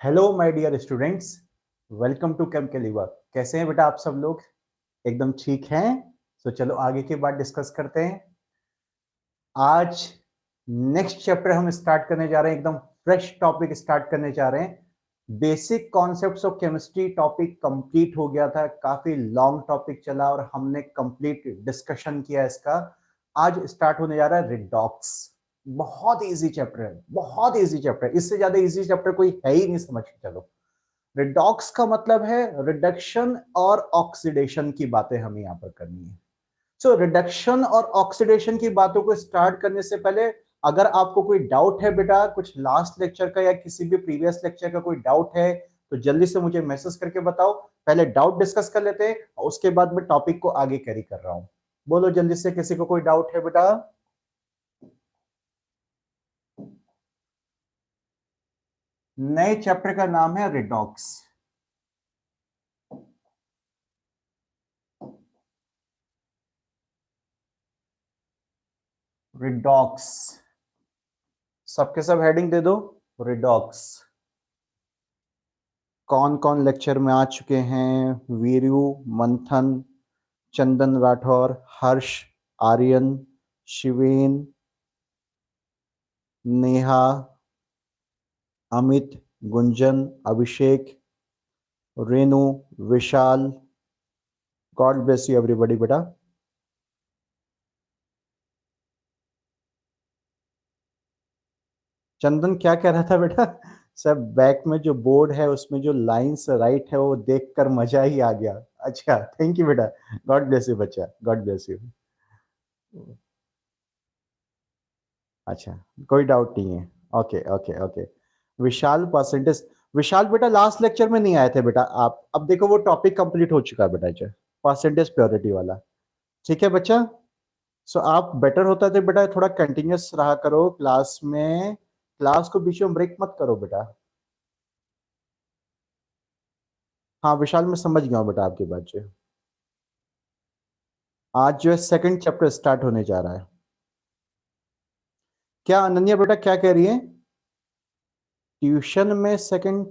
Hello my dear students, welcome to chemical lever. कैसे हैं बेटा आप सब लोग? एकदम ठीक हैं? तो चलो आगे की बात डिस्कस करते हैं। आज नेक्स्ट चैप्टर हम स्टार्ट करने जा रहे हैं, एकदम फ्रेश टॉपिक स्टार्ट करने जा रहे हैं। Basic concepts of chemistry topic complete हो गया था, काफी लॉन्ग टॉपिक चला और हमने कंप्लीट डिस्कशन किया इसका। आज स्टार्ट होने जा रहा है रिडॉक्स। बहुत इजी चैप्टर है, बहुत इजी चैप्टर है, इससे ज्यादा इजी चैप्टर कोई है ही नहीं, समझ के चलो। रिडॉक्स का मतलब है रिडक्शन और ऑक्सीडेशन की बातें हमें यहां पर करनी है। सो रिडक्शन और ऑक्सीडेशन की बातों को स्टार्ट करने से पहले अगर आपको कोई डाउट है बेटा, कुछ लास्ट लेक्चर का या किसी भी प्रीवियस लेक्चर का कोई डाउट है तो जल्दी से मुझे मैसेज करके बताओ। पहले डाउट डिस्कस कर लेते हैं और उसके बाद मैं टॉपिक को आगे कैरी कर रहा हूं। बोलो जल्दी से, किसी को कोई डाउट है बेटा? नए चैप्टर का नाम है रिडॉक्स। रिडॉक्स सबके सब हेडिंग दे दो, रिडॉक्स। कौन कौन लेक्चर में आ चुके हैं? वीरू, मंथन, चंदन राठौर, हर्ष, आर्यन, शिवेन, नेहा, अमित, गुंजन, अभिषेक, रेनू, विशाल। गॉड ब्लेस यू एवरीबॉडी बेटा। चंदन क्या कह रहा था बेटा? सब बैक में जो बोर्ड है उसमें जो लाइंस राइट है वो देखकर मजा ही आ गया। अच्छा, थैंक यू बेटा। गॉड ब्लेस यू बच्चा, गॉड ब्लेस यू। अच्छा, कोई डाउट नहीं है। Okay okay okay. Vishal percentage. Vishal बेटा लास्ट लेक्चर में नहीं आए थे बेटा आप, अब देखो वो टॉपिक कंप्लीट हो चुका है बेटा, जो परसेंटेज प्योरिटी वाला। ठीक है बच्चा। सो आप बेटर होता थे बेटा थोड़ा कंटिन्यूस रहा करो क्लास में, क्लास को बीच में ब्रेक मत करो बेटा। हाँ विशाल, मैं समझ गया हूँ बेटा आपकी बात जो। आज जो है सेकंड चैप्टर स्टार्ट होने जा रहा है। क्या अनन्या बेटा क्या कह रही है? ट्यूशन में सेकंड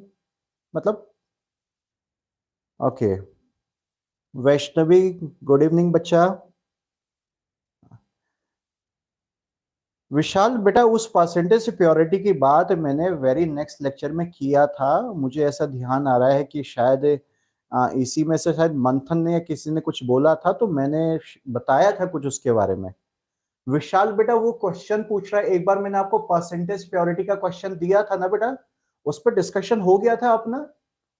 मतलब? ओके। वैष्णवी, गुड इवनिंग बच्चा। विशाल बेटा उस परसेंटेज प्योरिटी की बात मैंने वेरी नेक्स्ट लेक्चर में किया था। मुझे ऐसा ध्यान आ रहा है कि शायद इसी में से शायद मंथन ने या किसी ने कुछ बोला था तो मैंने बताया था कुछ उसके बारे में। विशाल बेटा वो क्वेश्चन पूछ रहा है, एक बार मैंने आपको परसेंटेज प्योरिटी का क्वेश्चन दिया था ना बेटा, उस पर डिस्कशन हो गया था अपना।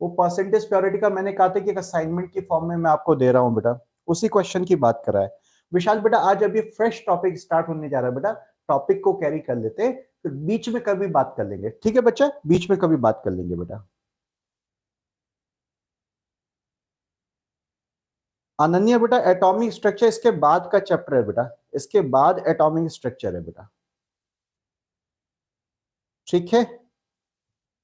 वो परसेंटेज प्योरिटी का मैंने कहा था कि एक असाइनमेंट की फॉर्म में मैं आपको दे रहा हूं बेटा, उसी क्वेश्चन की बात कर रहा है विशाल बेटा। आज अभी फ्रेश टॉपिक स्टार्ट होने जा रहा है बेटा, टॉपिक को कैरी कर लेते हैं, फिर बीच में कभी बात कर लेंगे। ठीक है बच्चा, बीच में कभी बात कर लेंगे बेटा। अनन्या बेटा एटॉमिक स्ट्रक्चर इसके बाद का चैप्टर है बेटा, इसके बाद एटॉमिक स्ट्रक्चर है बेटा। ठीक है,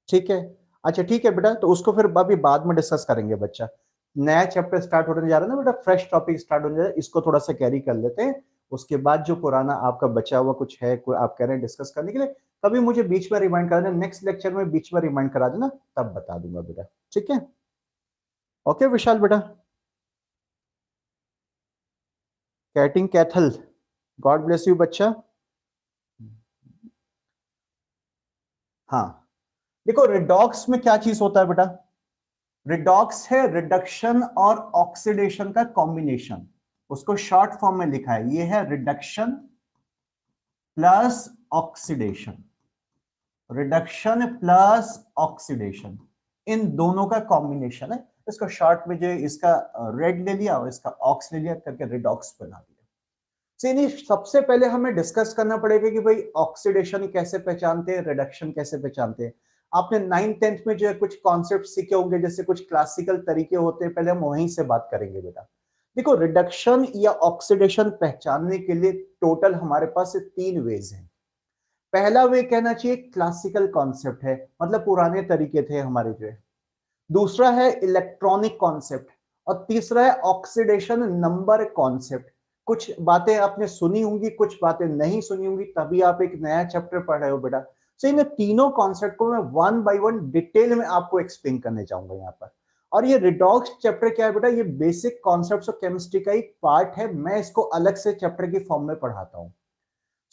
ठीक है। अच्छा ठीक है बेटा, तो उसको फिर अभी बाद में डिस्कस करेंगे बच्चा। नया चैप्टर स्टार्ट होने जा रहा है ना बेटा, फ्रेश टॉपिक स्टार्ट होने जा रहा है, इसको थोड़ा सा कैरी कर लेते हैं। उसके बाद जो पुराना आपका बचा हुआ कुछ है, कोई आप कह रहे हैं डिस्कस करने के लिए, कभी मुझे बीच में रिमाइंड करा देना, नेक्स्ट लेक्चर में बीच में रिमाइंड करा देना, तब बता दूंगा बेटा। ठीक है, ओके विशाल बेटा। कैटिंग कैथल, गॉड ब्लेस यू बच्चा। हाँ, देखो रिडॉक्स में क्या चीज होता है बेटा? रिडॉक्स है रिडक्शन और ऑक्सीडेशन का कॉम्बिनेशन, उसको शॉर्ट फॉर्म में लिखा है, ये है reduction plus oxidation. Reduction plus oxidation, इन दोनों का कॉम्बिनेशन है। इसको शॉर्ट में जो इसका रेड ले लिया और इसका ऑक्स ले लिया करके रिडॉक्स बना दिया। नहीं, सबसे पहले हमें डिस्कस करना पड़ेगा कि भाई ऑक्सीडेशन कैसे पहचानते हैं, रिडक्शन कैसे पहचानते हैं। आपने 9th-10th में जो है कुछ कॉन्सेप्ट सीखे होंगे, जैसे कुछ क्लासिकल तरीके होते हैं, पहले हम वहीं से बात करेंगे बेटा। देखो रिडक्शन या ऑक्सीडेशन पहचानने के लिए टोटल हमारे पास 3 वेज हैं। पहला वे कहना चाहिए क्लासिकल कॉन्सेप्ट है, मतलब पुराने तरीके थे हमारे जो है। दूसरा है इलेक्ट्रॉनिक कॉन्सेप्ट और तीसरा है ऑक्सीडेशन नंबर कॉन्सेप्ट। कुछ बातें आपने सुनी होंगी, कुछ बातें नहीं सुनी होंगी, तभी आप एक नया चैप्टर पढ़ रहे हो बेटा। सो इन तीनों कॉन्सेप्ट को मैं वन बाय वन डिटेल में आपको एक्सप्लेन करने जाऊंगा यहाँ पर। और ये रिडॉक्स चैप्टर क्या है बेटा, ये बेसिक कॉन्सेप्ट्स ऑफ केमिस्ट्री का एक पार्ट है, मैं इसको अलग से चैप्टर की फॉर्म में पढ़ाता हूँ।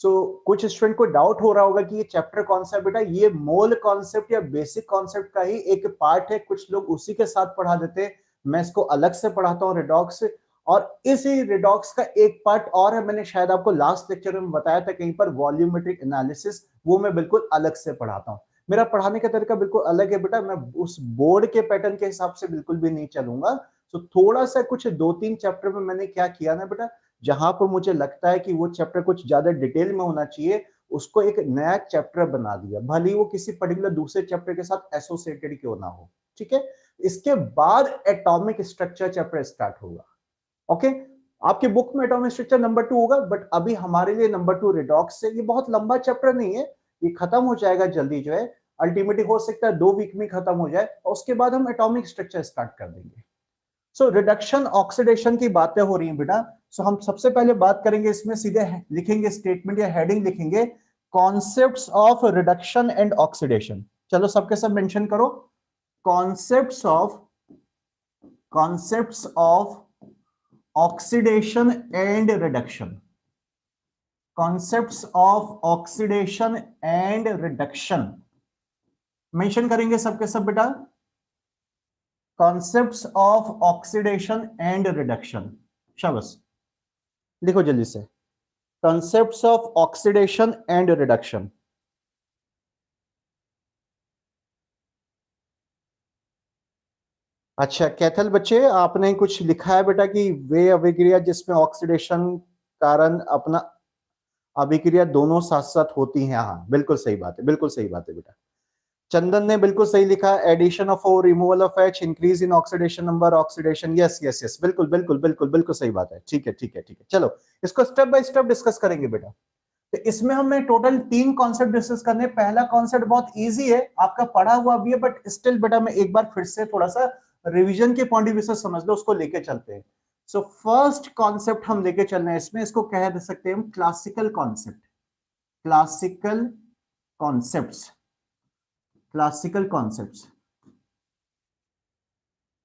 कुछ स्टूडेंट को डाउट हो रहा होगा कि ये चैप्टर कौन सा है बेटा, ये मोल कॉन्सेप्ट या बेसिक कॉन्सेप्ट का ही एक पार्ट है, कुछ लोग उसी के साथ पढ़ा देते हैं, मैं इसको अलग से पढ़ाता हूँ रिडॉक्स। और इसी रिडॉक्स का एक पार्ट और है, मैंने शायद आपको लास्ट लेक्चर में बताया था कहीं पर, वॉल्यूमेट्रिक एनालिसिस, वो मैं बिल्कुल अलग से पढ़ाता हूँ। मेरा पढ़ाने का तरीका बिल्कुल अलग है बेटा, मैं उस बोर्ड के पैटर्न के हिसाब से बिल्कुल भी नहीं चलूंगा। थोड़ा सा कुछ 2-3 चैप्टर में मैंने क्या किया ना बेटा, जहां पर मुझे लगता है कि वो चैप्टर कुछ ज्यादा डिटेल में होना चाहिए, उसको एक नया चैप्टर बना दिया, भले ही वो किसी पर्टिकुलर दूसरे चैप्टर के साथ एसोसिएटेड क्यों ना हो। ठीक है, इसके बाद एटॉमिक स्ट्रक्चर चैप्टर स्टार्ट होगा। ओके, आपके बुक में एटॉमिक स्ट्रक्चर नंबर 2 होगा, बट अभी हमारे लिए नंबर 2 रिडॉक्स है। ये बहुत लंबा चैप्टर नहीं है, ये खत्म हो जाएगा जल्दी, जो है अल्टीमेटली हो सकता है 2 वीक में खत्म हो जाए, और उसके बाद हम एटॉमिक स्ट्रक्चर स्टार्ट कर देंगे। रिडक्शन ऑक्सीडेशन की बातें हो रही हैं बेटा। हम सबसे पहले बात करेंगे, इसमें सीधे लिखेंगे स्टेटमेंट या हेडिंग लिखेंगे, concepts of reduction and oxidation. चलो सबके सब मेंशन करो, concepts of oxidation and reduction, concepts of oxidation and reduction mention करेंगे सबके सब बेटा, concepts of oxidation and reduction. शाबाश, लिखो जल्दी से, concepts of oxidation and reduction. अच्छा कैथल बच्चे, आपने कुछ लिखा है बेटा कि वे अभिक्रिया जिसमें ऑक्सीडेशन कारण अपना अभिक्रिया दोनों साथ साथ होती हैं। हाँ बिल्कुल सही बात है, बिल्कुल सही बात है बेटा। चंदन ने बिल्कुल सही लिखा, addition of O, removal of H, increase in oxidation number, oxidation. Yes yes yes, बिल्कुल बिल्कुल बिल्कुल बिल्कुल सही बात है। ठीक है ठीक है ठीक है, चलो इसको स्टेप बाय स्टेप डिस्कस करेंगे बेटा। तो इसमें हमें टोटल 3 कॉन्सेप्ट डिस्कस करने। पहला कॉन्सेप्ट बहुत इजी है, आपका पढ़ा हुआ भी है, बट स्टिल बेटा मैं एक बार फिर से थोड़ा सा रिवीजन के पॉइंट ऑफ व्यू से समझ लो, उसको लेके चलते हैं। फर्स्ट कॉन्सेप्ट हम लेके चल रहे हैं इसमें, इसको कह दे सकते हैं हम classical concept, classical concepts, classical concepts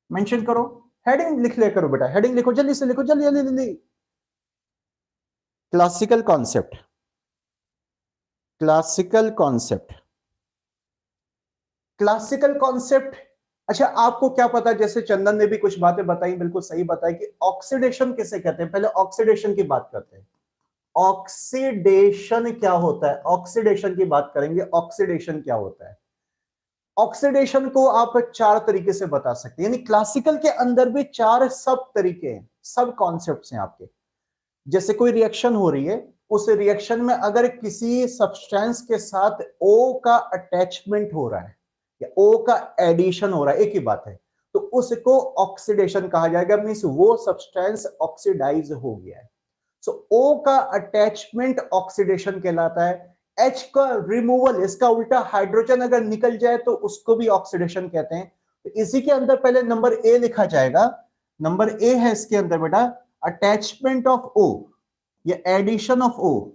mention करो, हेडिंग लिख ले करो बेटा, हेडिंग लिखो जल्दी से, लिखो जल्दी जल्दी जल्दी। Classical concept, classical concept, classical concept. अच्छा आपको क्या पता, जैसे चंदन ने भी कुछ बातें बताई, बिल्कुल सही बताई, कि ऑक्सीडेशन किसे कहते हैं। पहले ऑक्सीडेशन की बात करते हैं, ऑक्सीडेशन क्या होता है, ऑक्सीडेशन की बात करेंगे, ऑक्सीडेशन क्या होता है। ऑक्सीडेशन को आप 4 तरीके से बता सकते हैं, यानी क्लासिकल के अंदर भी 4 सब तरीके हैं, सब कॉन्सेप्ट्स हैं आपके। जैसे कोई रिएक्शन हो रही है, उस रिएक्शन में अगर किसी सब्सटेंस के साथ O का अटैचमेंट हो रहा है या O का एडिशन हो रहा है, एक ही बात है, तो उसको ऑक्सीडेशन कहा जाएगा, मींस वो सब्सटेंस ऑक्सीडाइज हो गया है। O का अटैचमेंट ऑक्सीडेशन कहलाता है। H का रिमूवल, इसका उल्टा हाइड्रोजन अगर निकल जाए तो उसको भी ऑक्सीडेशन कहते हैं। तो इसी के अंदर पहले नंबर ए लिखा जाएगा, नंबर ए है इसके अंदर बेटा, अटैचमेंट ऑफ O या addition of O,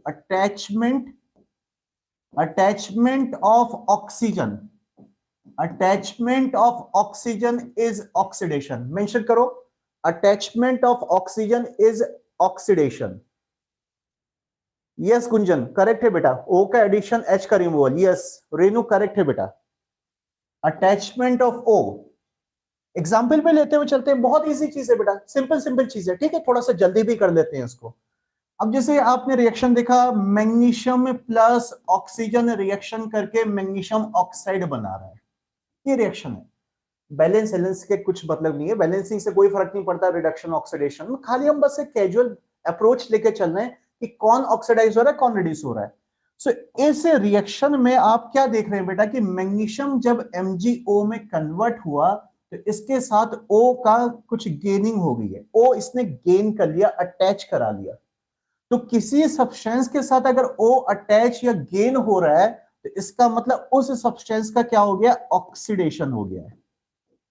attachment of oxygen, attachment of oxygen is oxidation. Mention करो, attachment of oxygen is oxidation. Yes Gunjan correct है बेटा, O का एडिशन, H का रिमूवल। यस रेनू करेक्ट है बेटा, अटैचमेंट ऑफ O। एग्जाम्पल पे लेते हुए चलते हैं, बहुत इजी चीज है बेटा, सिंपल सिंपल चीज है, ठीक है, थोड़ा सा जल्दी भी कर लेते हैं इसको। अब जैसे आपने रिएक्शन देखा, मैग्नीशियम प्लस ऑक्सीजन रिएक्शन करके मैग्नीशियम ऑक्साइड बना रहा है, ये रिएक्शन है। बैलेंस एलेंस के कुछ मतलब नहीं है, बैलेंसिंग से कोई फर्क नहीं पड़ता रिडक्शन ऑक्सीडेशन में, खाली हम बस एक कैजुअल अप्रोच लेके चल रहे हैं कि कौन ऑक्सीडाइज हो रहा है, कौन रिड्यूस हो रहा है। इस रिएक्शन में आप क्या देख रहे हैं बेटा, कि मैग्नीशियम जब MgO में कन्वर्ट हुआ तो इसके साथ O का कुछ गेनिंग हो गई है, O इसने गेन कर लिया, अटैच करा लिया। तो किसी सब्सटेंस के साथ अगर O अटैच या गेन हो रहा है, तो इसका मतलब उस सब्सटेंस का क्या हो गया, ऑक्सीडेशन हो गया है।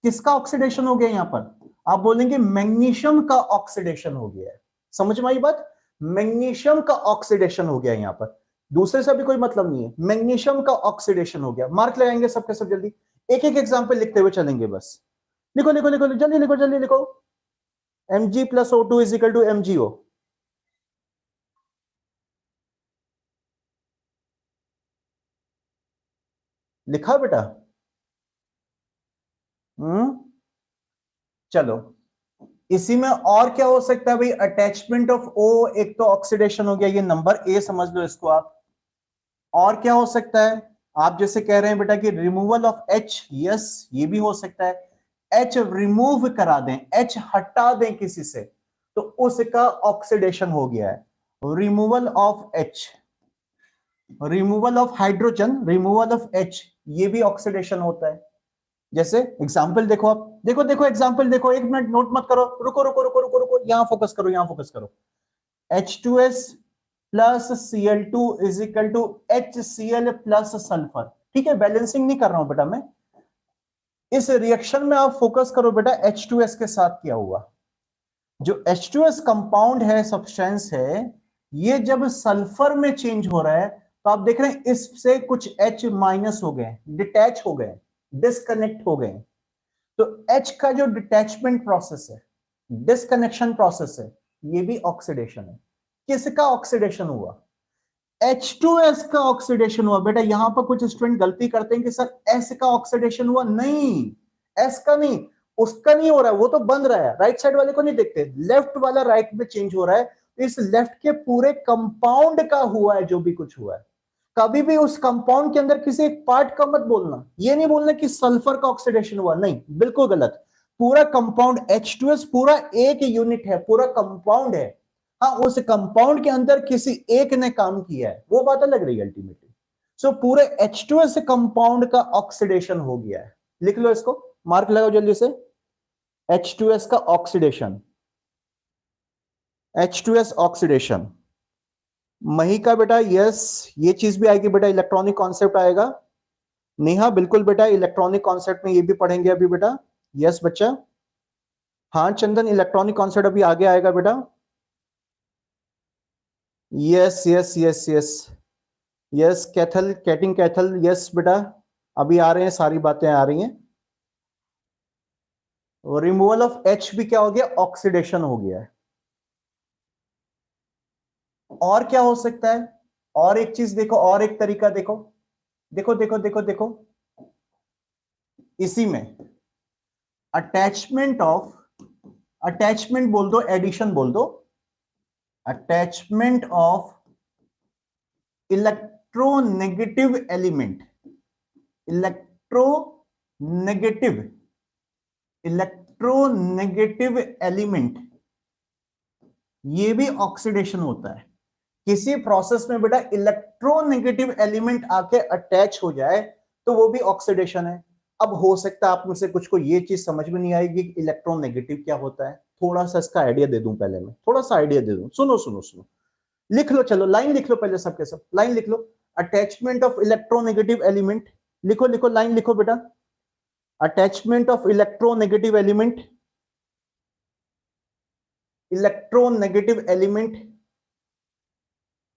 किसका ऑक्सीडेशन हो गया यहां पर, आप बोलेंगे मैग्नीशियम का ऑक्सीडेशन हो गया है। समझ में आई बात, मैग्नीशियम का ऑक्सीडेशन हो गया यहां पर। दूसरे से भी कोई मतलब नहीं है। मैग्नीशियम का ऑक्सीडेशन हो गया, मार्क लगाएंगे सबके सब जल्दी, एक एक एग्जाम्पल लिखते हुए चलेंगे बस। लिखो लिखो लिखो जल्दी लिखो जल्दी लिखो। Mg plus O2 is equal to MgO। लिखा बेटा? चलो, इसी में और क्या हो सकता है भाई? अटैचमेंट ऑफ O, एक तो ऑक्सीडेशन हो गया, ये नंबर ए समझ लो इसको आप। और क्या हो सकता है? आप जैसे कह रहे हैं बेटा कि रिमूवल ऑफ H, यस ये भी हो सकता है। H रिमूव करा दें, H हटा दें किसी से, तो उसका ऑक्सीडेशन हो गया है। Removal of H, removal of hydrogen, removal of H, ये भी ऑक्सीडेशन होता है। जैसे एग्जाम्पल देखो, आप देखो देखो एग्जाम्पल देखो, एक मिनट नोट मत करो, रुको रुको रुको रुको रुको, यहां फोकस करो, यहां फोकस करो। H2S plus Cl2 is equal to HCl plus sulphur. ठीक है, बैलेंसिंग नहीं कर रहा हूं बेटा मैं। इस रिएक्शन में आप फोकस करो बेटा, H2S के साथ क्या हुआ। जो H2S कंपाउंड है, सब्सटेंस है, ये जब सल्फर में चेंज हो रहा है, तो आप देख रहे हैं इससे कुछ H माइनस हो गए, डिटैच हो गए, डिस्कनेक्ट हो गए। तो H का जो डिटैचमेंट प्रोसेस है, डिस्कनेक्शन प्रोसेस है, ये भी ऑक्सीडेशन है। किसका ऑक्सीडेशन हुआ? H2S का ऑक्सीडेशन हुआ। बेटा यहां पर कुछ स्टूडेंट गलती करते हैं कि सर S का ऑक्सीडेशन हुआ, नहीं, S का नहीं, उसका नहीं हो रहा है, वो तो बन रहा है, राइट साइड वाले को नहीं देखते, लेफ्ट वाला राइट में चेंज हो रहा है। इस लेफ्ट के पूरे कंपाउंड का हुआ है जो भी कुछ हुआ है। कभी भी उस कंपाउंड के अंदर किसी एक पार्ट का मत बोलना, ये नहीं बोलना कि सल्फर का ऑक्सीडेशन हुआ, नहीं, बिल्कुल गलत। पूरा कंपाउंड H2S पूरा एक यूनिट है, पूरा कंपाउंड है। हाँ, उस कंपाउंड के अंदर किसी एक ने काम किया है, वो बात अलग रही अल्टीमेटली। सो पूरे H2S कंपाउंड का ऑक्सीडेशन हो गया है। लिख लो इसको, मार्क लगाओ जल्दी से। H2S का ऑक्सीडेशन, H2S ऑक्सीडेशन। मही का बेटा यस, ये चीज भी आएगी बेटा, इलेक्ट्रॉनिक कॉन्सेप्ट आएगा। नेहा बिल्कुल बेटा, इलेक्ट्रॉनिक कॉन्सेप्ट में ये भी पढ़ेंगे अभी बेटा। यस बच्चा। हाँ चंदन, इलेक्ट्रॉनिक कॉन्सेप्ट अभी आगे आएगा बेटा। Yes yes yes yes yes, Kaithal, कैटिंग कैथल, यस बेटा, अभी आ रहे हैं, सारी बातें आ रही हैं। रिमूवल ऑफ H भी क्या हो गया? ऑक्सीडेशन हो गया है। और क्या हो सकता है? और एक चीज देखो, और एक तरीका देखो, देखो देखो देखो देखो, इसी में अटैचमेंट ऑफ, अटैचमेंट बोल दो, एडिशन बोल दो, attachment of electronegative element, electronegative, electronegative element, ये भी ऑक्सीडेशन होता है। किसी प्रोसेस में बेटा इलेक्ट्रोनेगेटिव एलिमेंट आके अटैच हो जाए तो वो भी ऑक्सीडेशन है। अब हो सकता है आप में से कुछ को ये चीज समझ में नहीं आएगी कि इलेक्ट्रोनेगेटिव क्या होता है। थोड़ा सा इसका आइडिया दे दूं, पहले मैं थोड़ा सा आइडिया दे दूं, सुनो सुनो सुनो, लिख लो, चलो लाइन लिख लो पहले, सबके सब लाइन लिख लो। अटैचमेंट ऑफ इलेक्ट्रोनेगेटिव एलिमेंट, लिखो लिखो, लाइन लिखो बेटा। Attachment of electronegative element, electronegative element.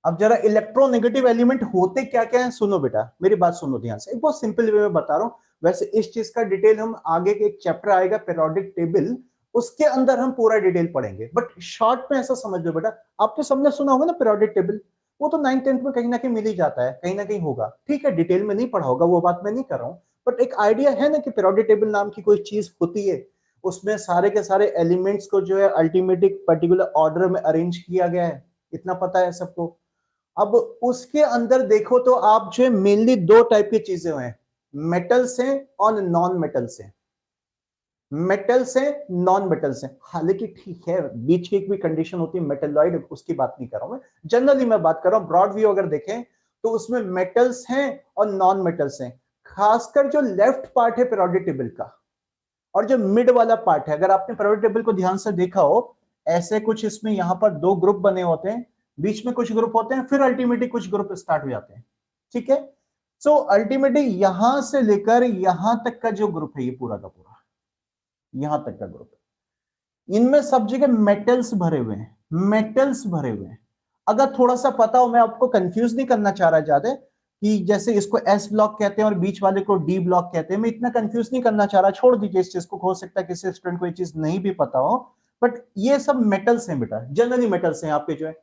अब जरा इलेक्ट्रोनेगेटिव एलिमेंट होते क्या क्या है सुनो बेटा, मेरी बात सुनो ध्यान से, एक बहुत सिंपल वे में बता रहा हूं। वैसे इस चीज का डिटेल हम आगे के एक चैप्टर आएगा पीरियोडिक टेबल, उसके अंदर हम पूरा डिटेल पढ़ेंगे, बट शॉर्ट में ऐसा समझ लो बेटा। आपने सबने सुना होगा ना पीरियोडिक टेबल, वो तो 9th-10th में कहीं ना कहीं मिल ही जाता है, कहीं ना कहीं होगा, ठीक है, डिटेल में नहीं पढ़ा होगा, वो बात मैं नहीं कर रहा हूँ, बट एक आइडिया है ना कि पीरियोडिक टेबल नाम की कोई चीज होती है, उसमें सारे के सारे एलिमेंट्स को जो है अल्टीमेटली पर्टिकुलर ऑर्डर में अरेंज किया गया है, इतना पता है सबको। अब उसके अंदर देखो तो आप जो है मेनली दो टाइप की चीजें हैं, मेटल्स हैं और नॉन मेटल्स हैं, मेटल्स हैं नॉन मेटल्स हैं। हालांकि ठीक है, बीच की एक भी कंडीशन होती है मेटलॉइड, उसकी बात नहीं कर रहा हूं मैं, जनरली मैं बात कर रहा हूं, ब्रॉड व्यू अगर देखें तो उसमें मेटल्स हैं और नॉन मेटल्स हैं। खासकर जो लेफ्ट पार्ट है पीरियोडिक टेबल का और जो मिड वाला पार्ट है, अगर आपने पीरियोडिक टेबल को ध्यान से देखा हो, ऐसे कुछ इसमें यहां पर दो ग्रुप बने होते हैं, बीच में कुछ ग्रुप होते हैं, फिर अल्टीमेटली कुछ ग्रुप स्टार्ट हो जाते हैं, ठीक है। सो अल्टीमेटली यहां से लेकर यहां तक का जो ग्रुप है, ये पूरा का पूरा यहां तक का ग्रुप, इनमें सब जगह मेटल्स भरे हुए हैं, मेटल्स भरे हुए हैं। अगर थोड़ा सा पता हो, मैं आपको कंफ्यूज नहीं करना चाह रहा ज्यादा कि जैसे इसको एस ब्लॉक कहते हैं और बीच वाले को डी ब्लॉक कहते हैं, मैं इतना कंफ्यूज नहीं करना चाह रहा, छोड़ दीजिए इस चीज को, हो सकता है किसी स्टूडेंट को ये चीज नहीं भी पता हो, बट ये सब मेटल्स हैं बेटा, जनरली मेटल्स हैं आपके जो है।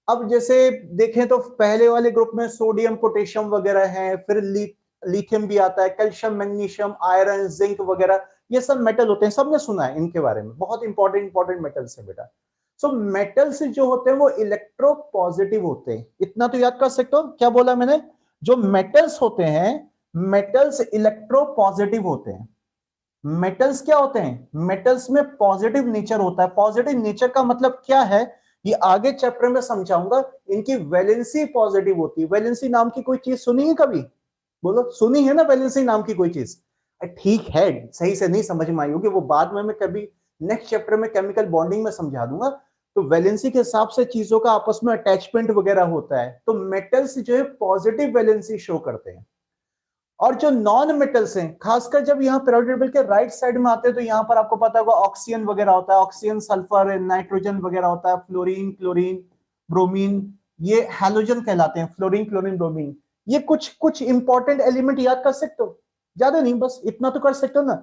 अब जैसे देखें तो पहले वाले ग्रुप में सोडियम पोटेशियम वगैरह है, फिर लिथियम भी आता है, कैल्शियम मैग्नीशियम आयरन जिंक वगैरह, ये सब मेटल होते हैं, सबने सुना है इनके बारे में, बहुत इंपॉर्टेंट मेटल्स है बेटा। सो मेटल्स जो होते हैं वो इलेक्ट्रो पॉजिटिव होते हैं, इतना तो याद कर सकते हो, क्या बोला मैंने, जो मेटल्स होते हैं, मेटल्स इलेक्ट्रो पॉजिटिव होते हैं। मेटल्स क्या होते हैं, मेटल्स में पॉजिटिव नेचर होता है। पॉजिटिव नेचर का मतलब क्या है, ये आगे चैप्टर में समझाऊंगा। इनकी वैलेंसी पॉजिटिव होती है। वैलेंसी नाम की कोई चीज सुनी है कभी, बोलो सुनी है ना वैलेंसी नाम की कोई चीज, ठीक है, सही से नहीं समझ में आई होगी, वो बाद में मैं कभी नेक्स्ट चैप्टर में केमिकल बॉन्डिंग में समझा दूंगा। तो वैलेंसी के हिसाब से चीजों का आपस में अटैचमेंट वगैरह होता है, तो मेटल्स जो है पॉजिटिव वैलेंसी शो करते हैं। और जो नॉन मेटल्स हैं, खासकर जब यहाँ पीरियोडिक टेबल के राइट साइड में आते हैं, तो यहाँ पर आपको पता होगा ऑक्सीजन वगैरह होता है, ऑक्सीजन सल्फर नाइट्रोजन वगैरह होता है, फ्लोरीन क्लोरीन ब्रोमीन, ये हैलोजन कहलाते हैं, फ्लोरीन क्लोरीन ब्रोमीन। ये कुछ कुछ इंपॉर्टेंट एलिमेंट याद कर सकते हो, ज्यादा नहीं, बस इतना तो कर सकते हो ना,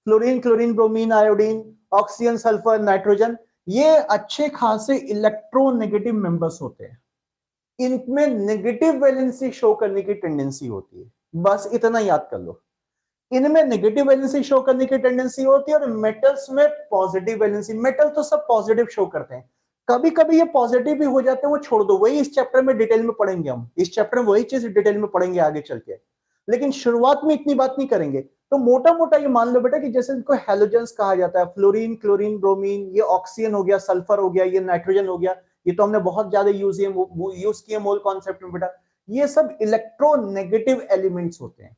fluorine chlorine bromine iodine oxygen sulphur nitrogen, ये अच्छे खासे इलेक्ट्रोनेगेटिव मेंबर्स होते हैं, इनमें नेगेटिव वैलेंसी शो करने की टेंडेंसी होती है, बस इतना याद कर लो। इनमें नेगेटिव वैलेंसी शो करने की टेंडेंसी होती है और मेटल्स में पॉजिटिव वैलेंसी। मेटल तो सब पॉजिटिव शो करते हैं, कभी कभी ये पॉजिटिव भी हो जाते हैं, वो छोड़ दो, वही इस चैप्टर में डिटेल में पढ़ेंगे, हम इस चैप्टर में वही चीज डिटेल में पढ़ेंगे आगे चल के, लेकिन शुरुआत में इतनी बात नहीं करेंगे। तो मोटा मोटा ये मान लो बेटा कि जैसे इनको हैलोजेंस कहा जाता है, फ्लोरीन क्लोरीन ब्रोमीन, ये ऑक्सीजन हो गया, सल्फर हो गया, ये नाइट्रोजन हो गया, ये तो हमने बहुत ज्यादा यूज किए मोल कॉन्सेप्ट में बेटा, ये सब इलेक्ट्रोनेगेटिव एलिमेंट्स होते हैं।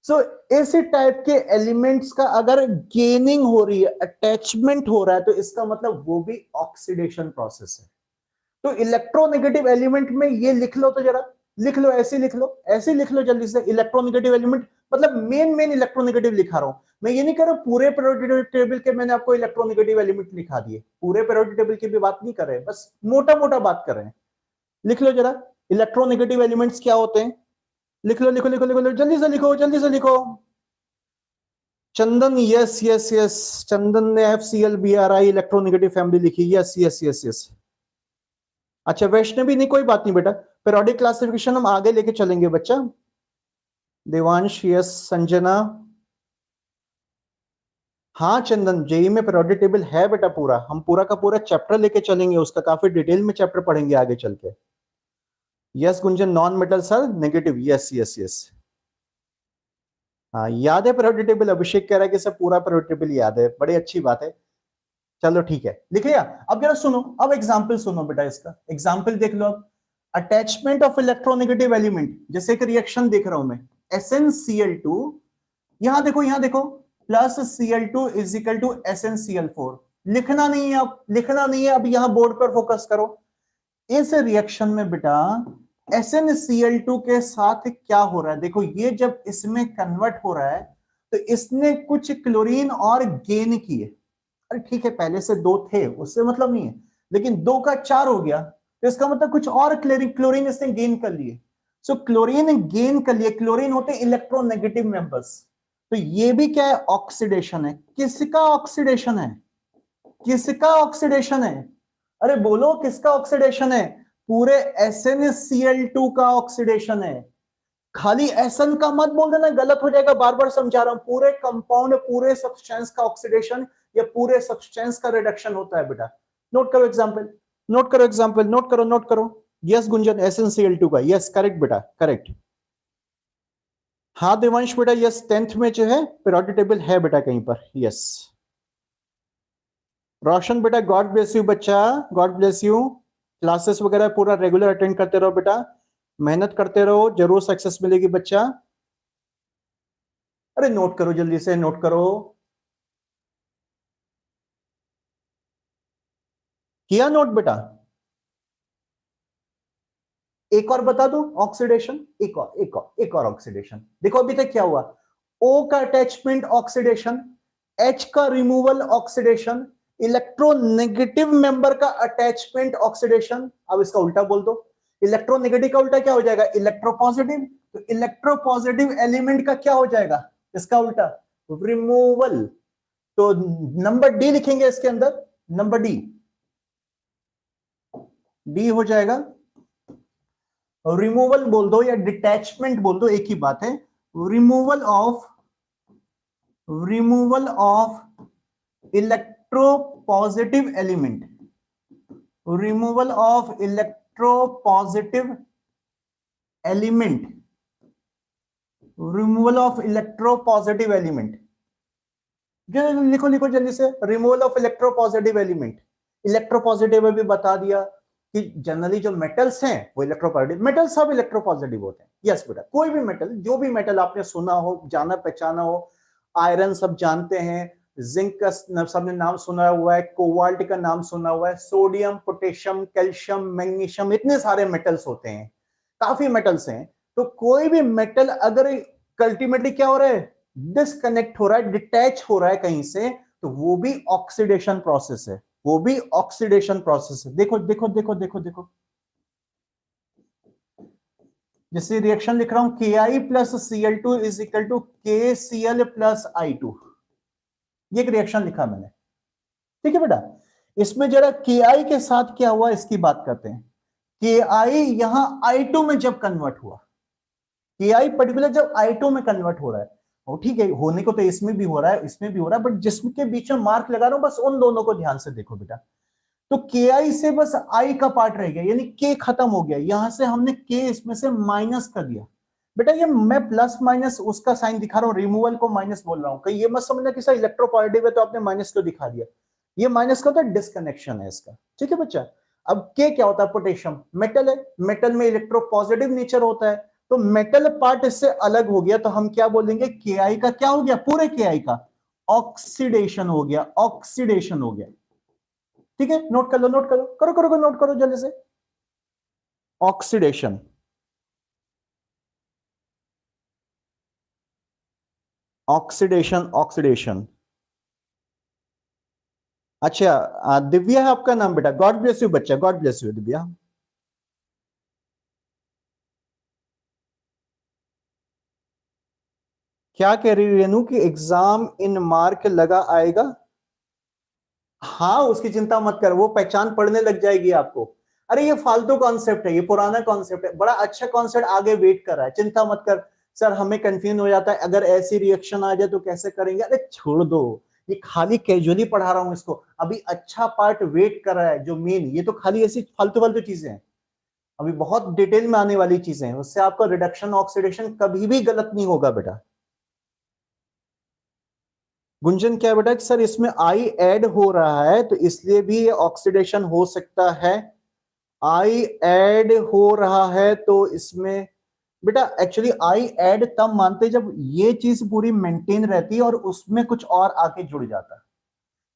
सो ऐसे टाइप के एलिमेंट्स का अगर गेनिंग हो रही है, अटैचमेंट हो रहा है, तो इसका मतलब वो भी ऑक्सीडेशन प्रोसेस है। तो इलेक्ट्रोनेगेटिव एलिमेंट में ये लिख लो, तो जरा लिख लो, ऐसे लिख लो, ऐसे लिख लो जल्दी से, इलेक्ट्रोनेगेटिव एलिमेंट मतलब मेन इलेक्ट्रोनेगेटिव लिखा रहा हूं मैं, ये नहीं कर रहा पूरे पीरियोडिक टेबल के मैंने आपको इलेक्ट्रोनेगेटिव एलिमेंट लिखा दिए, पूरे पीरियोडिक टेबल की भी बात नहीं कर रहे, बस मोटा मोटा बात कर रहे हैं। लिख लो जरा इलेक्ट्रोनेगेटिव एलिमेंट्स क्या होते हैं, लिख लो लिखो लिखो लिखो, लिखो जल्दी से लिखो, जल्दी से लिखो। चंदन, यस यस यस, चंदन ने FCl Bri इलेक्ट्रोनेगेटिव फैमिली लिखी, यस यस यस यस। अच्छा वैष्णवी, नहीं कोई बात नहीं बेटा, पीरियोडिक क्लासिफिकेशन हम आगे लेके चलेंगे बच्चा। देवांश, यस। संजना, हाँ चंदन, जेई में पीरियोडिक टेबल है बेटा पूरा, हम पूरा का पूरा चैप्टर लेके चलेंगे, उसका काफी डिटेल में चैप्टर पढ़ेंगे आगे चल के। Yes Gunjan, non metal sir negative, yes yes yes. हाँ याद है पीरियोडिक टेबल, अभिषेक कह रहा है कि सर पूरा पीरियोडिक टेबल याद है, बड़ी अच्छी बात है, चलो ठीक है, लिख लिया। अब जरा सुनो, अब एग्जाम्पल सुनो बेटा, इसका एग्जाम्पल देख लो अब। अटैचमेंट ऑफ इलेक्ट्रोनेगेटिव एलिमेंट, जैसे एक रिएक्शन देख रहा हूं मैं, SnCl2, यहां देखो plus Cl2 is equal to SnCl4, लिखना नहीं है अब, लिखना नहीं है अब, यहां बोर्ड पर फोकस करो। इस रिएक्शन में बेटा SnCl2 के साथ क्या हो रहा है, देखो ये जब इसमें कन्वर्ट हो रहा है तो इसने कुछ क्लोरीन और गेन किए, अरे ठीक है पहले से 2 थे उससे मतलब नहीं है, लेकिन 2 का 4 हो गया, तो इसका मतलब कुछ और क्लोरीन इसने गेन कर लिए। सो क्लोरीन गेन कर लिए, क्लोरीन होते इलेक्ट्रोनेगेटिव मेंबर्स, तो ये भी क्या है, ऑक्सीडेशन है। किसका ऑक्सीडेशन है, किसका ऑक्सीडेशन है, अरे बोलो किसका ऑक्सीडेशन है, पूरे SnCl2 का ऑक्सीडेशन है। खाली एसन का मत बोल देना, गलत हो जाएगा, बार बार समझा रहा हूं, पूरे कंपाउंड पूरे सब्सटेंस का ऑक्सीडेशन या पूरे सब्सटेंस का रिडक्शन होता है बेटा। नोट करो एग्जांपल, नोट करो एग्जांपल, नोट करो नोट करो। यस गुंजन, SnCl2 का, यस करेक्ट बेटा करेक्ट। हाँ देवांश बेटा, यस 10th में जो है पीरियोडिक टेबल है बेटा कहीं पर, यस। रोशन बेटा, गॉड ब्लेस यू बच्चा, गॉड ब्लेस यू। क्लासेस वगैरह पूरा रेगुलर अटेंड करते रहो बेटा, मेहनत करते रहो, जरूर सक्सेस मिलेगी बच्चा। अरे नोट करो जल्दी से, नोट करो, किया नोट बेटा। एक और बता दो ऑक्सीडेशन, एक और ऑक्सीडेशन, देखो अभी तक क्या हुआ, O का अटैचमेंट ऑक्सीडेशन, H का रिमूवल ऑक्सीडेशन, इलेक्ट्रोनेगेटिव मेंबर का अटैचमेंट ऑक्सीडेशन। अब इसका उल्टा बोल दो, इलेक्ट्रोनेगेटिव का उल्टा क्या हो जाएगा, इलेक्ट्रोपॉजिटिव। तो इलेक्ट्रोपॉजिटिव एलिमेंट का क्या हो जाएगा, इसका उल्टा रिमूवल। तो नंबर डी लिखेंगे इसके अंदर, नंबर डी, डी हो जाएगा। रिमूवल बोल दो या डिटैचमेंट बोल दो, एक ही बात है। Removal of electropositive element, removal of electropositive element, removal of electropositive element. लिखो लिखो जल्दी से, removal of electropositive element. Electropositive भी बता दिया कि जनरली जो मेटल्स हैं वो इलेक्ट्रोपॉजिटिव, मेटल सब इलेक्ट्रोपॉजिटिव होते हैं। यस बेटा, कोई भी मेटल, जो भी मेटल आपने सुना हो, जाना पहचाना हो, आयरन सब जानते हैं, जिंक का सबने नाम सुना हुआ है, कोबाल्ट का नाम सुना हुआ है, सोडियम, पोटेशियम, कैल्शियम, मैग्नीशियम, इतने सारे मेटल्स होते हैं, काफी मेटल्स हैं। तो कोई भी मेटल अगर अल्टीमेटली क्या हो रहा है, डिस्कनेक्ट हो रहा है, डिटैच हो रहा है कहीं से, तो वो भी ऑक्सीडेशन प्रोसेस है, वो भी ऑक्सीडेशन प्रोसेस है। देखो देखो देखो देखो देखो, जैसे रिएक्शन लिख रहा हूं, Ki plus Cl2 is equal to KCl plus I2, ये एक रिएक्शन लिखा मैंने, ठीक है बेटा। इसमें जरा Ki के साथ क्या हुआ इसकी बात करते हैं। Ki यहां I2 में जब कन्वर्ट हुआ, Ki पर्टिकुलर जब I2 में कन्वर्ट हो रहा है, और ठीक है होने को तो इसमें भी हो रहा है, इसमें भी हो रहा है, बट जिसके बीच में मार्क लगा रहा हूं बस उन दोनों को ध्यान से देखो बेटा। तो Ki से बस I का पार्ट रह गया, यानी K खत्म हो गया, यहां से हमने K इसमें से माइनस कर दिया। बेटा ये मैं प्लस माइनस उसका साइन दिखा रहा हूं, रिमूवल को माइनस बोल रहा हूं, कहीं ये मत समझना कि सर इलेक्ट्रोपॉजिटिव है तो आपने माइनस क्यों दिखा दिया, ये माइनस का होता है डिस्कनेक्शन है इसका, ठीक है बच्चा। अब K क्या होता है, पोटेशियम, मेटल है, मेटल में इलेक्ट्रोपॉजिटिव नेचर होता है, तो मेटल पार्ट इससे अलग हो गया, तो हम क्या बोलेंगे, Ki का क्या हो गया, पूरे Ki का ऑक्सीडेशन हो गया, ऑक्सीडेशन हो गया, ठीक है। नोट कर लो, नोट करो, करो करो नोट करो जल्दी से, ऑक्सीडेशन, ऑक्सीडेशन, ऑक्सीडेशन। अच्छा दिव्या है आपका नाम बेटा, गॉड ब्लेस यू बच्चा, गॉड ब्लेस यू दिव्या। क्या कह रही रेनू कि एग्जाम इन मार्क लगा आएगा, हाँ उसकी चिंता मत कर, वो पहचान पढ़ने लग जाएगी आपको। अरे ये फालतू कॉन्सेप्ट है, ये पुराना कॉन्सेप्ट है, बड़ा अच्छा कॉन्सेप्ट आगे वेट कर रहा है, चिंता मत कर। सर हमें कंफ्यूज हो जाता है, अगर ऐसी रिएक्शन आ जाए तो कैसे करेंगे, अरे छोड़ दो, ये खाली कैजुअली पढ़ा रहा हूं इसको, अभी अच्छा पार्ट वेट कर रहा है जो मेन, ये तो खाली ऐसी फालतू फालतू चीजें हैं, अभी बहुत डिटेल में आने वाली चीजें हैं, उससे आपका रिडक्शन ऑक्सीडेशन कभी भी गलत नहीं होगा बेटा। गुंजन क्या बेटा कि सर इसमें आई ऐड हो रहा है तो इसलिए भी ऑक्सीडेशन हो सकता है, आई ऐड हो रहा है तो इसमें बेटा एक्चुअली आई ऐड तब मानते जब ये चीज पूरी मेंटेन रहती है और उसमें कुछ और आके जुड़ जाता है,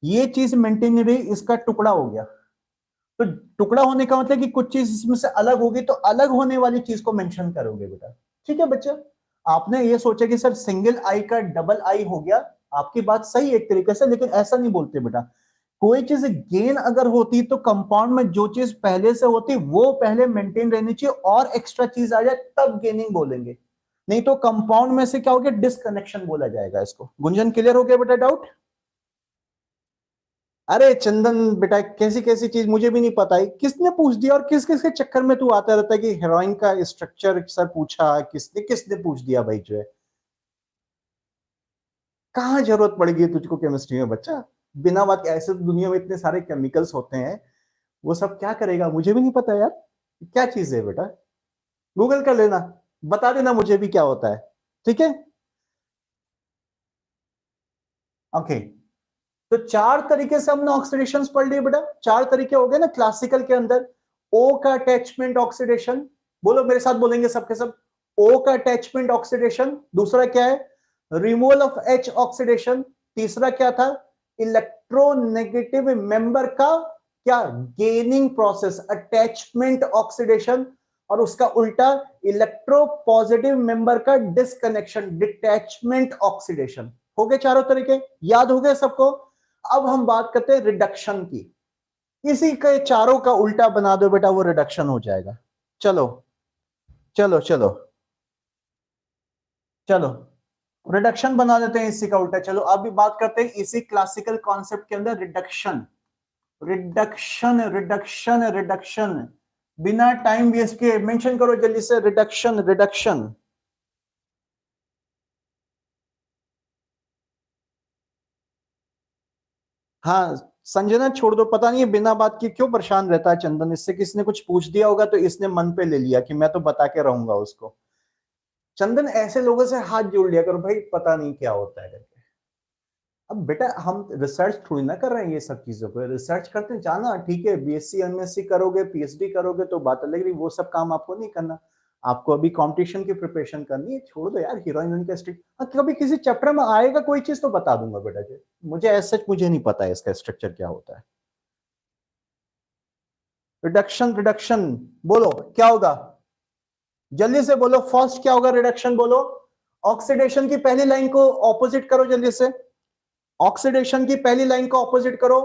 ये चीज मेंटेन नहीं रही, इसका टुकड़ा हो गया, तो टुकड़ा होने का मतलब कि कुछ चीज इसमें से अलग होगी, तो अलग होने वाली चीज को मेंशन करोगे बेटा, ठीक है बच्चा। आपने ये सोचा कि सर सिंगल आई का डबल आई हो गया, आपकी बात सही है एक तरीके से, लेकिन ऐसा नहीं बोलते बेटा। कोई चीज गेन अगर होती तो कंपाउंड में जो चीज पहले से होती वो पहले मेंटेन रहनी चाहिए, और एक्स्ट्रा चीज आ जाए तब गेनिंग बोलेंगे, नहीं तो कंपाउंड में से क्या हो गया, डिसकनेक्शन बोला जाएगा इसको। गुंजन क्लियर हो गया बेटा डाउट। अरे चंदन बेटा कैसी कैसी चीज मुझे भी नहीं पता है, किसने पूछ दिया, और किस किस के चक्कर में तू आता रहता है कि हेरोइन का स्ट्रक्चर सर पूछा, किसने किसने पूछ दिया भाई, जो है कहाँ जरूरत पड़ेगी तुझको केमिस्ट्री में बच्चा, बिना बात के, ऐसे तो दुनिया में इतने सारे केमिकल्स होते हैं, वो सब क्या करेगा मुझे भी नहीं पता यार, क्या चीज है बेटा, गूगल कर लेना, बता देना मुझे भी क्या होता है, ठीक है। ओके तो चार तरीके से हमने ऑक्सीडेशन पढ़ लिए बेटा, चार तरीके हो गए ना क्लासिकल के अंदर। ओ का अटैचमेंट ऑक्सीडेशन, बोलो मेरे साथ बोलेंगे सबके सब, ओ का अटैचमेंट ऑक्सीडेशन, दूसरा क्या है, रिमूवल ऑफ एच ऑक्सीडेशन, तीसरा क्या था, इलेक्ट्रोनेगेटिव मेंबर का क्या गेनिंग प्रोसेस अटैचमेंट ऑक्सीडेशन, और उसका उल्टा इलेक्ट्रो पॉजिटिव मेंबर का डिसकनेक्शन डिटैचमेंट ऑक्सीडेशन। हो गए चारों तरीके, याद हो गए सबको। अब हम बात करते हैं रिडक्शन की। इसी के चारों का उल्टा बना दो बेटा, वो रिडक्शन हो जाएगा। चलो चलो चलो चलो, रिडक्शन बना देते हैं इसी का उल्टा। चलो अब भी बात करते हैं इसी क्लासिकल कॉन्सेप्ट के अंदर, रिडक्शन रिडक्शन रिडक्शन रिडक्शन। बिना टाइम वेस्ट किए मेंशन करो जल्दी से, रिडक्शन रिडक्शन। हाँ संजना छोड़ दो, पता नहीं है बिना बात की क्यों परेशान रहता है चंदन। इससे किसी ने कुछ पूछ दिया होगा तो इसने मन पे ले लिया कि मैं तो बता के रहूंगा उसको। चंदन ऐसे लोगों से हाथ जोड़ लिया करो भाई, पता नहीं क्या होता है करके। अब बेटा हम रिसर्च थोड़ी ना कर रहे हैं ये सब चीजों पे, रिसर्च करते हैं जाना ठीक है, बीएससी एमएससी करोगे पीएचडी करोगे तो बात अलग रही, वो सब काम आपको नहीं करना। आपको अभी कंपटीशन की प्रिपरेशन करनी है, छोड़ दो यार हीरोइन का स्ट्रक्चर। हाँ कभी किसी चैप्टर में आएगा कोई चीज तो बता दूंगा बेटा जी, मुझे ऐसा मुझे नहीं पता है इसका स्ट्रक्चर क्या होता है। रिडक्शन रिडक्शन बोलो क्या होगा, जल्दी से बोलो। फर्स्ट क्या होगा रिडक्शन बोलो। ऑक्सीडेशन की पहली लाइन को ऑपोजिट करो जल्दी से, ऑक्सीडेशन की पहली लाइन को ऑपोजिट करो।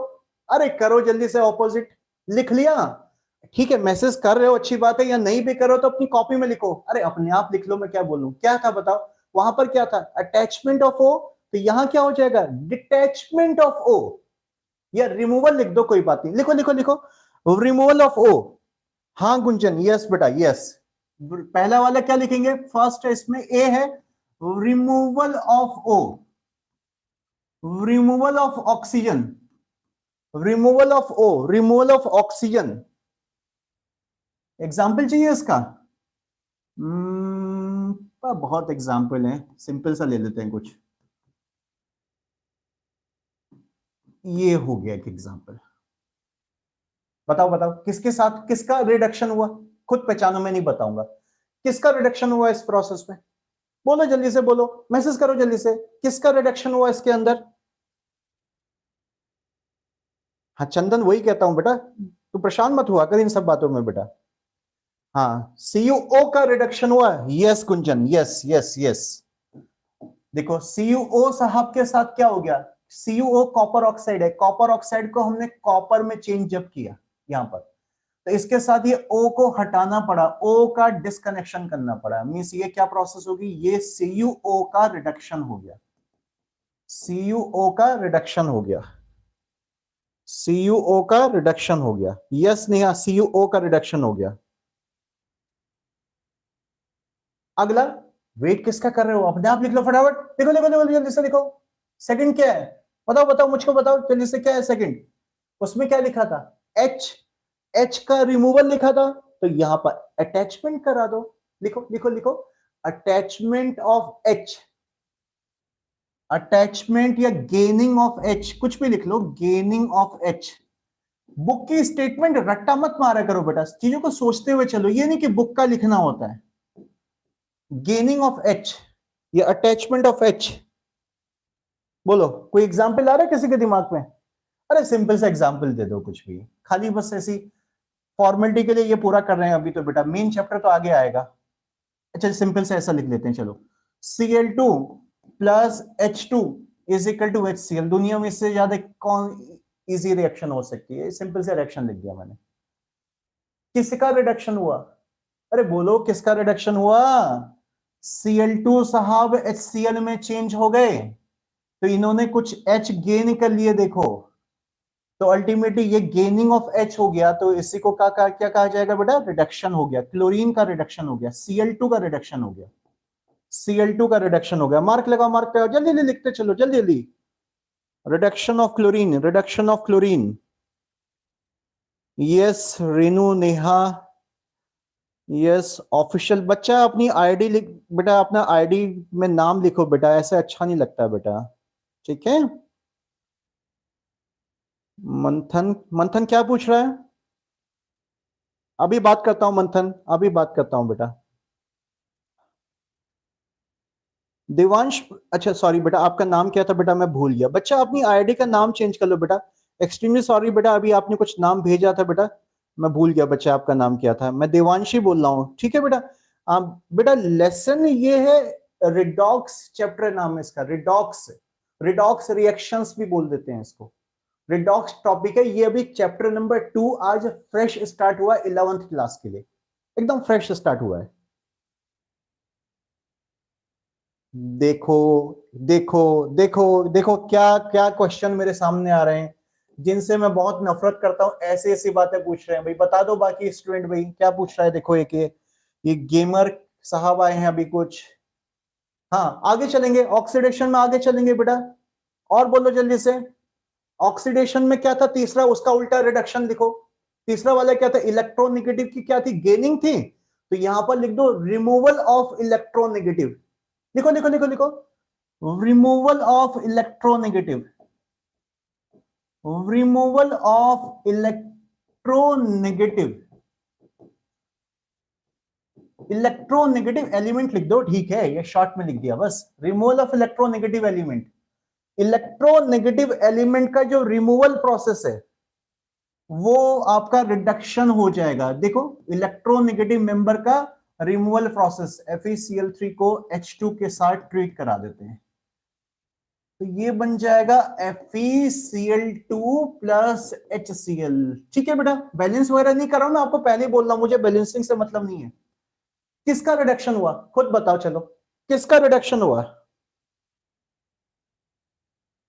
अरे करो जल्दी से ऑपोजिट। लिख लिया, ठीक है मैसेज कर रहे हो अच्छी बात है, या नहीं भी करो तो अपनी कॉपी में लिखो। अरे अपने आप लिख लो, मैं क्या बोलूं, क्या था बताओ। वहां पर क्या था, अटैचमेंट ऑफ ओ, तो यहां क्या हो जाएगा, डिटैचमेंट ऑफ ओ। या रिमूवल लिख दो, कोई बात नहीं, लिखो लिखो लिखो, रिमूवल ऑफ ओ। हाँ गुंजन यस बेटा यस। पहला वाला क्या लिखेंगे, फर्स्ट है इसमें ए है, removal of O, removal of oxygen, removal of O, removal of oxygen. Example चाहिए इसका? बहुत एग्जाम्पल है, सिंपल सा ले लेते हैं कुछ। ये हो गया एक एग्जाम्पल। बताओ बताओ किसके साथ किसका रिडक्शन हुआ, खुद पहचानो, मैं नहीं बताऊंगा। किसका रिडक्शन हुआ इस प्रोसेस में, बोलो जल्दी से बोलो, मैसेज करो जल्दी से, किसका रिडक्शन हुआ इसके अंदर। हाँ चंदन वही कहता हूं बेटा, तू परेशान मत हुआ कर इन सब बातों में बेटा। हाँ CuO का रिडक्शन हुआ, यस कुंजन यस यस यस। देखो CuO साहब के साथ क्या हो गया, CuO कॉपर ऑक्साइड है, कॉपर ऑक्साइड को हमने कॉपर में चेंज जब किया यहां पर, तो इसके साथ ये O को हटाना पड़ा, O का डिस्कनेक्शन करना पड़ा। मींस ये क्या प्रोसेस होगी, ये CuO का रिडक्शन हो गया, CuO का रिडक्शन हो गया, CuO का रिडक्शन हो गया। यस नेहा CuO का रिडक्शन हो गया। अगला वेट किसका कर रहे हो, अपने आप लिख लो फटाफट, लिखो लिखो लिखो जल्दी से लिखो। सेकंड क्या है, बताओ बताओ मुझको बताओ जल्दी से, क्या है सेकंड। उसमें क्या लिखा था, H, H का रिमूवल लिखा था, तो यहां पर अटैचमेंट करा दो। लिखो लिखो लिखो, अटैचमेंट ऑफ H, अटैचमेंट या गेनिंग ऑफ H, कुछ भी लिख लो, गेनिंग ऑफ H। बुक की स्टेटमेंट रट्टा मत मारा करो बेटा, चीजों को सोचते हुए चलो, ये नहीं कि बुक का लिखना होता है। गेनिंग ऑफ H या अटैचमेंट ऑफ H, बोलो कोई एग्जाम्पल आ रहा है किसी के दिमाग में। अरे सिंपल सा एग्जाम्पल दे दो कुछ भी, खाली बस ऐसी फॉर्मेलिटी के लिए ये पूरा कर रहे हैं अभी तो बेटा, मेन चैप्टर तो आगे आएगा। अच्छा सिंपल से ऐसा लिख लेते हैं चलो, Cl2 plus H2 is equal to HCl। दुनिया में इससे ज्यादा कौन इजी रिएक्शन हो सकती है, सिंपल से रिएक्शन लिख दिया मैंने। किसका रिडक्शन हुआ, अरे बोलो किसका रिडक्शन हुआ, Cl2 साहब HCl में चेंज हो गए, तो इन्होंने कुछ H गेन कर लिए देखो, तो अल्टीमेटली ये गेनिंग ऑफ H हो गया, तो इसी को क्या कहा जाएगा बेटा, रिडक्शन हो गया। क्लोरीन का रिडक्शन हो गया, Cl2 का रिडक्शन हो गया, Cl2 का रिडक्शन हो गया। मार्क लगाओ मार्क लगाओ, जल्दी जल्दी लिखते चलो जल्दी जल्दी। Reduction of chlorine, reduction of chlorine. Yes Renu Neha yes official. बच्चा अपनी आईडी लिख बेटा, अपना आईडी में नाम लिखो बेटा, ऐसे अच्छा नहीं लगता बेटा, ठीक है। मंथन, मंथन क्या पूछ रहा है, अभी बात करता हूं मंथन, अभी बात करता हूं बेटा। देवांश, अच्छा सॉरी बेटा आपका नाम क्या था बेटा, मैं भूल गया। बच्चा अपनी आईडी का नाम चेंज कर लो बेटा, एक्सट्रीमली सॉरी बेटा, अभी आपने कुछ नाम भेजा था बेटा, मैं भूल गया बच्चा आपका नाम क्या था। मैं देवांशी बोल रहा हूँ, ठीक है बेटा। बेटा लेसन ये है रिडॉक्स चैप्टर नाम है इसका, रिडॉक्स, रिडॉक्स रिएक्शंस भी बोल देते हैं इसको, रिडॉक्स टॉपिक है ये, अभी चैप्टर नंबर 2 आज फ्रेश स्टार्ट हुआ 11th क्लास के लिए, एकदम फ्रेश स्टार्ट हुआ है। देखो देखो देखो देखो क्या क्या क्वेश्चन मेरे सामने आ रहे हैं, जिनसे मैं बहुत नफरत करता हूं, ऐसी ऐसी बातें पूछ रहे हैं भाई। बता दो बाकी स्टूडेंट भाई क्या पूछ रहा है। देखो एक ये गेमर साहब आए हैं अभी कुछ। हाँ आगे चलेंगे, ऑक्सीडेशन में आगे चलेंगे बेटा, और बोलो जल्दी से। ऑक्सीडेशन में क्या था तीसरा, उसका उल्टा रिडक्शन लिखो। तीसरा वाला क्या था, इलेक्ट्रोनेगेटिव की क्या थी, गेनिंग थी, तो यहां पर लिख दो रिमूवल ऑफ इलेक्ट्रोनेगेटिव। लिखो लिखो लिखो लिखो, removal of electronegative, removal of electronegative, electronegative element लिख दो, ठीक है, ये शॉर्ट में लिख दिया बस, removal of electronegative element. Electronegative element का जो रिमूवल प्रोसेस है वो आपका रिडक्शन हो जाएगा। देखो इलेक्ट्रोनेगेटिव मेंबर का रिमूवल प्रोसेस, FeCl3 को H2 के साथ ट्रीट करा देते हैं, तो ये बन जाएगा FeCl2 प्लस HCl। ठीक है बेटा, बैलेंस वगैरह नहीं कर रहा हूं मैं, आपको पहले ही बोल रहा हूं, मुझे बैलेंसिंग से मतलब नहीं है। किसका रिडक्शन हुआ खुद बताओ, चलो किसका रिडक्शन हुआ।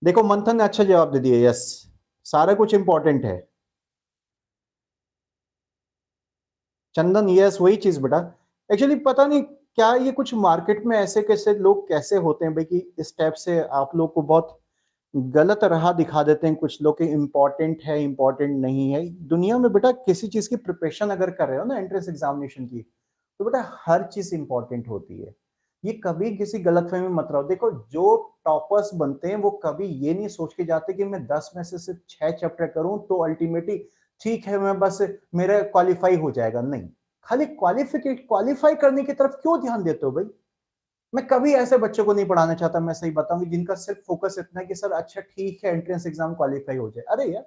देखो मंथन ने अच्छा जवाब दे दिया, यस, सारा कुछ इंपॉर्टेंट है। चंदन यस वही चीज बेटा, एक्चुअली पता नहीं क्या ये कुछ मार्केट में ऐसे कैसे लोग कैसे होते हैं भाई कि इस टाइप से आप लोग को बहुत गलत राह दिखा देते हैं कुछ लोग कि इंपॉर्टेंट है इंपॉर्टेंट नहीं है। दुनिया में बेटा किसी चीज की प्रिपरेशन अगर कर रहे हो ना एंट्रेंस एग्जामिनेशन की, तो बेटा हर चीज इंपॉर्टेंट होती है, ये कभी किसी गलतफहमी में मत रहो। देखो जो टॉपर्स बनते हैं वो कभी ये नहीं सोच के जाते कि मैं 10 में से सिर्फ 6 चैप्टर करूं तो अल्टीमेटली ठीक है मैं बस मेरा क्वालिफाई हो जाएगा, नहीं। खाली क्वालिफाई करने की तरफ क्यों ध्यान देते हो भाई। मैं कभी ऐसे बच्चों को नहीं पढ़ाना चाहता, मैं सही बताऊंगी, जिनका सिर्फ फोकस इतना है कि सर अच्छा ठीक है एंट्रेंस एग्जाम क्वालिफाई हो जाए। अरे यार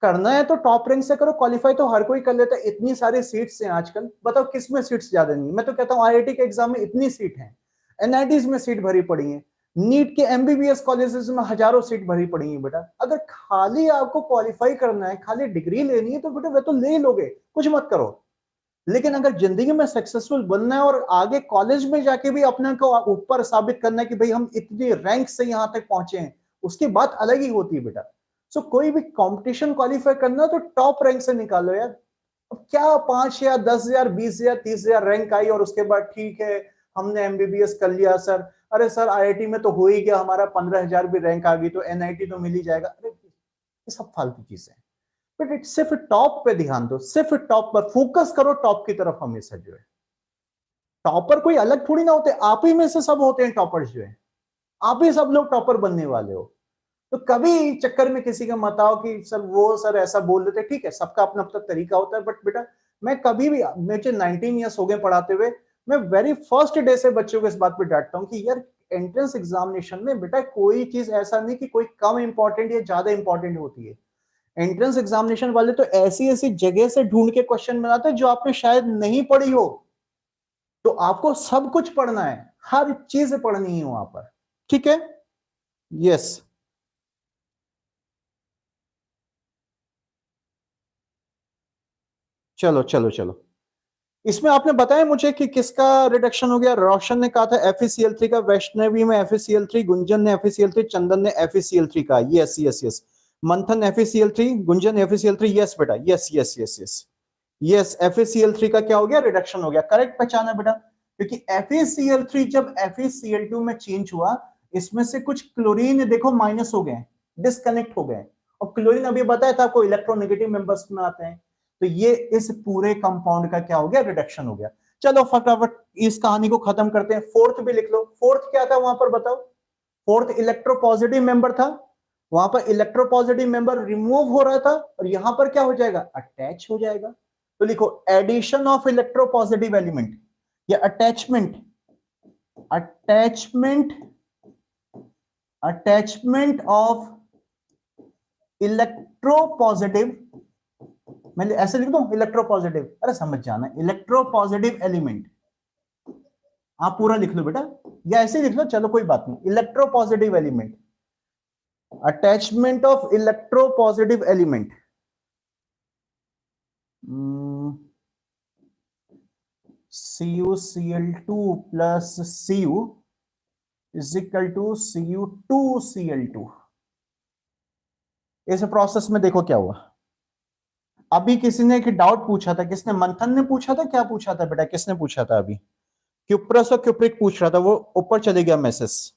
करना है तो टॉप रैंक से करो, क्वालिफाई तो हर कोई कर लेता है, इतनी सारी सीट्स हैं आजकल, बताओ किस में सीट्स ज्यादा नहीं। मैं तो कहता हूँ IIT के एग्जाम में इतनी सीट है, NITs में सीट भरी पड़ी है, नीट के MBBS कॉलेजेस में हजारों सीट भरी पड़ी है बेटा। अगर खाली आपको क्वालिफाई करना है, खाली डिग्री लेनी है तो बेटा वे तो ले लोगे, कुछ मत करो। लेकिन अगर जिंदगी में सक्सेसफुल बनना है और आगे कॉलेज में जाके भी अपने को ऊपर साबित करना है कि भाई हम इतनी रैंक से यहां तक पहुंचे हैं, उसकी बात अलग ही होती है बेटा। सो कोई भी कंपटीशन क्वालिफाई करना तो टॉप रैंक से निकालो यार। अब क्या 5 या 10,000 20,000 30,000 रैंक आई और उसके बाद ठीक है हमने MBBS कर लिया सर, अरे सर IIT में तो हो ही गया हमारा, 15,000 भी रैंक आ गई तो NIT तो मिल ही जाएगा। अरे ये सब फालतू चीजें, बट सिर्फ टॉप पे ध्यान दो, सिर्फ टॉप पर फोकस करो, टॉप की तरफ हमेशा जो है। टॉपर कोई अलग थोड़ी ना होते, आप ही में से सब होते हैं टॉपर्स जो है, आप ही सब लोग टॉपर बनने वाले हो। तो कभी चक्कर में किसी का मत आओ कि सर वो सर ऐसा बोल देते, ठीक है सबका अपना अपना तरीका होता है, बट बेटा मैं कभी भी, मुझे 19 ईयर्स हो गए पढ़ाते हुए, मैं वेरी फर्स्ट डे से बच्चों को इस बात पे डांटता हूं कि यार एंट्रेंस एग्जामिनेशन में बेटा कोई चीज ऐसा नहीं कि कोई कम इंपॉर्टेंट या ज्यादा इंपॉर्टेंट होती है। एंट्रेंस एग्जामिनेशन वाले तो ऐसी ऐसी जगह से ढूंढ के क्वेश्चन बनाते हैं जो आपने शायद नहीं पढ़ी हो, तो आपको सब कुछ पढ़ना है, हर चीज पढ़नी है वहां पर, ठीक है। यस चलो चलो चलो, इसमें आपने बताया मुझे कि किसका रिडक्शन हो गया। रोशन ने कहा था FeCl3 का, वैष्णवी में FeCl3, गुंजन ने FeCl3, चंदन ने FeCl3 का। यस यस यस, मंथन FeCl3, गुंजन FeCl3, यस बेटा, yes yes yes yes yes, FeCl3 का क्या हो गया, रिडक्शन हो गया, करेक्ट पहचाना बेटा। क्योंकि FeCl3 जब FeCl2 में चेंज हुआ, इसमें से कुछ क्लोरीन देखो माइनस हो गए, डिस्कनेक्ट हो गए, और क्लोरीन अभी बताया था आपको इलेक्ट्रोनेगेटिव मेंबर्स में आते हैं, तो ये इस पूरे कंपाउंड का क्या हो गया, रिडक्शन हो गया। चलो फटाफट इस कहानी को खत्म करते हैं। फोर्थ भी लिख लो, फोर्थ क्या था वहां पर बताओ। फोर्थ इलेक्ट्रोपॉजिटिव मेंबर था, वहां पर इलेक्ट्रोपॉजिटिव मेंबर रिमूव हो रहा था, और यहां पर क्या हो जाएगा, अटैच हो जाएगा। तो लिखो एडिशन ऑफ इलेक्ट्रोपॉजिटिव एलिमेंट या attachment, attachment, attachment of electropositive, मैं ऐसे लिख दूं इलेक्ट्रोपॉजिटिव, अरे समझ जाना, इलेक्ट्रोपॉजिटिव एलिमेंट, आप पूरा लिख लो बेटा या ऐसे लिख लो, चलो कोई बात नहीं, electropositive element attachment of electropositive element, CuCl2 plus Cu is equal to Cu2Cl2। इस प्रोसेस में देखो क्या हुआ। अभी किसी ने एक डाउट पूछा था, किसने, मंथन ने पूछा था, क्या पूछा था बेटा, किसने पूछा था अभी? क्यूप्रस और क्यूप्रिक पूछ रहा था, वो ऊपर चले गया मैसेज।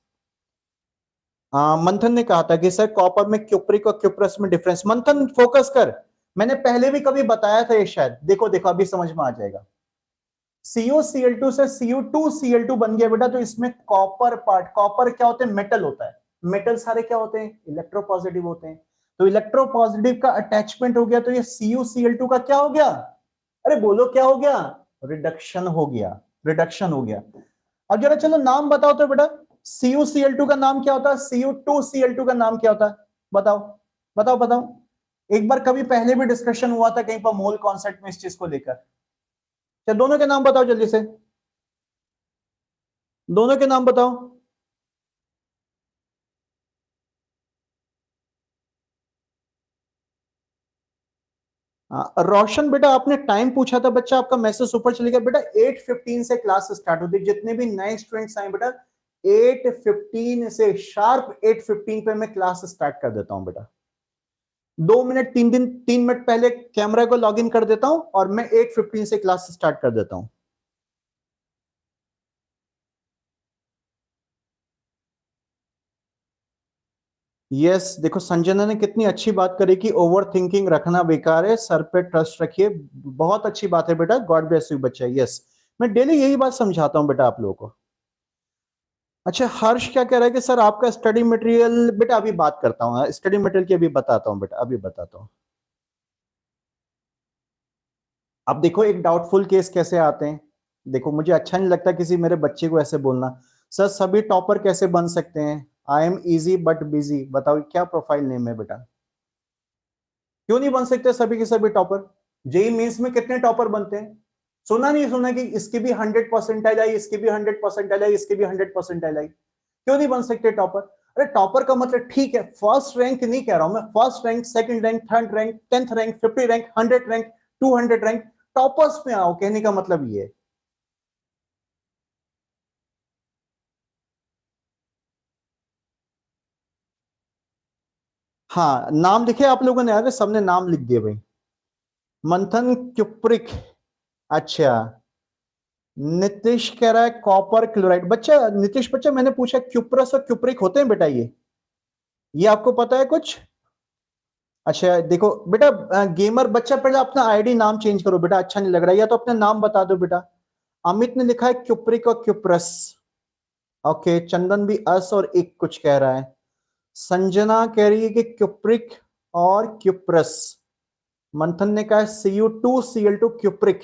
मंथन ने कहा था कि सर कॉपर में क्यूप्रिक और क्यूप्रस में डिफरेंस। मंथन फोकस कर, मैंने पहले भी कभी बताया था ये शायद, देखो देखो अभी समझ में आ जाएगा। CuCl2 से Cu2Cl2 बन गया बेटा, तो इसमें कॉपर पार्ट, कॉपर क्या होते हैं, मेटल होता है, मेटल सारे क्या होते हैं, इलेक्ट्रोपॉजिटिव होते हैं, तो इलेक्ट्रोपॉजिटिव का अटैचमेंट हो गया, तो ये CuCl2 का क्या हो गया, अरे बोलो क्या हो गया, रिडक्शन हो गया, रिडक्शन हो गया। अब जरा चलो नाम बताओ तो बेटा, CuCl2 का नाम क्या होता है, Cu2Cl2 का नाम क्या होता है, बताओ बताओ बताओ। एक बार कभी पहले भी डिस्कशन हुआ था कहीं पर मोल कॉन्सेप्ट में इस चीज को लेकर, क्या दोनों के नाम बताओ जल्दी से, दोनों के नाम बताओ। रोशन बेटा आपने टाइम पूछा था, बच्चा आपका मैसेज ऊपर चले गया बेटा। 8:15 से क्लास स्टार्ट होती है, जितने भी नए स्टूडेंट्स आए बेटा 8:15 से शार्प 8:15 पे मैं क्लास स्टार्ट कर देता हूं बेटा। 2 मिनट 3 मिनट पहले कैमरा को लॉग इन कर देता हूं और मैं 8:15 से क्लास स्टार्ट कर देता हूं। यस देखो संजना ने कितनी अच्छी बात करी कि ओवर थिंकिंग रखना बेकार है, सर पे ट्रस्ट रखिए, बहुत अच्छी बात है बेटा, गॉड ब्लेस यू बच्चा। यस मैं डेली यही बात समझाता हूं बेटा आप लोगों को। अच्छा हर्ष क्या कह रहा है कि सर आपका स्टडी मटेरियल, बेटा अभी बात करता हूँ, स्टडी मटेरियल की अभी बताता हूँ बेटा, अभी बताता हूँ। अब देखो एक डाउटफुल केस कैसे आते हैं, देखो मुझे अच्छा नहीं लगता किसी मेरे बच्चे को ऐसे बोलना, सर सभी टॉपर कैसे बन सकते हैं, I am easy but busy, बताओ क्या प्रोफाइल नेम है बेटा, क्यों नहीं बन सकते सभी के सभी टॉपर? जेई मेंस में कितने टॉपर बनते हैं, सुना नहीं सुना कि इसकी भी 100% आई, इसकी भी 100% आई, इसकी भी 100% आई, क्यों नहीं बन सकते टॉपर? अरे टॉपर का मतलब ठीक है फर्स्ट रैंक नहीं कह रहा हूं मैं, first rank, second rank, third rank, 10th rank, 50 rank, 100 rank, 200 rank, toppers में आओ, कहने का मतलब ये है। हाँ नाम लिखे आप लोगों ने, अरे सबने नाम लिख दिए भाई। मंथन क्यूप्रिक, अच्छा नीतीश कह रहा है कॉपर क्लोराइड, बच्चा नीतीश बच्चा मैंने पूछा क्यूप्रस और क्यूप्रिक होते हैं बेटा, ये आपको पता है कुछ? अच्छा देखो बेटा, गेमर बच्चा पहले अपना आईडी नाम चेंज करो बेटा, अच्छा नहीं लग रहा है, या तो अपना नाम बता दो बेटा। अमित ने लिखा है क्यूप्रिक और क्यूप्रस, ओके चंदन भी अस और एक कुछ कह रहा है, संजना कह रही है कि क्यूप्रिक और क्यूप्रस, मंथन ने कहा Cu2Cl2 cupric,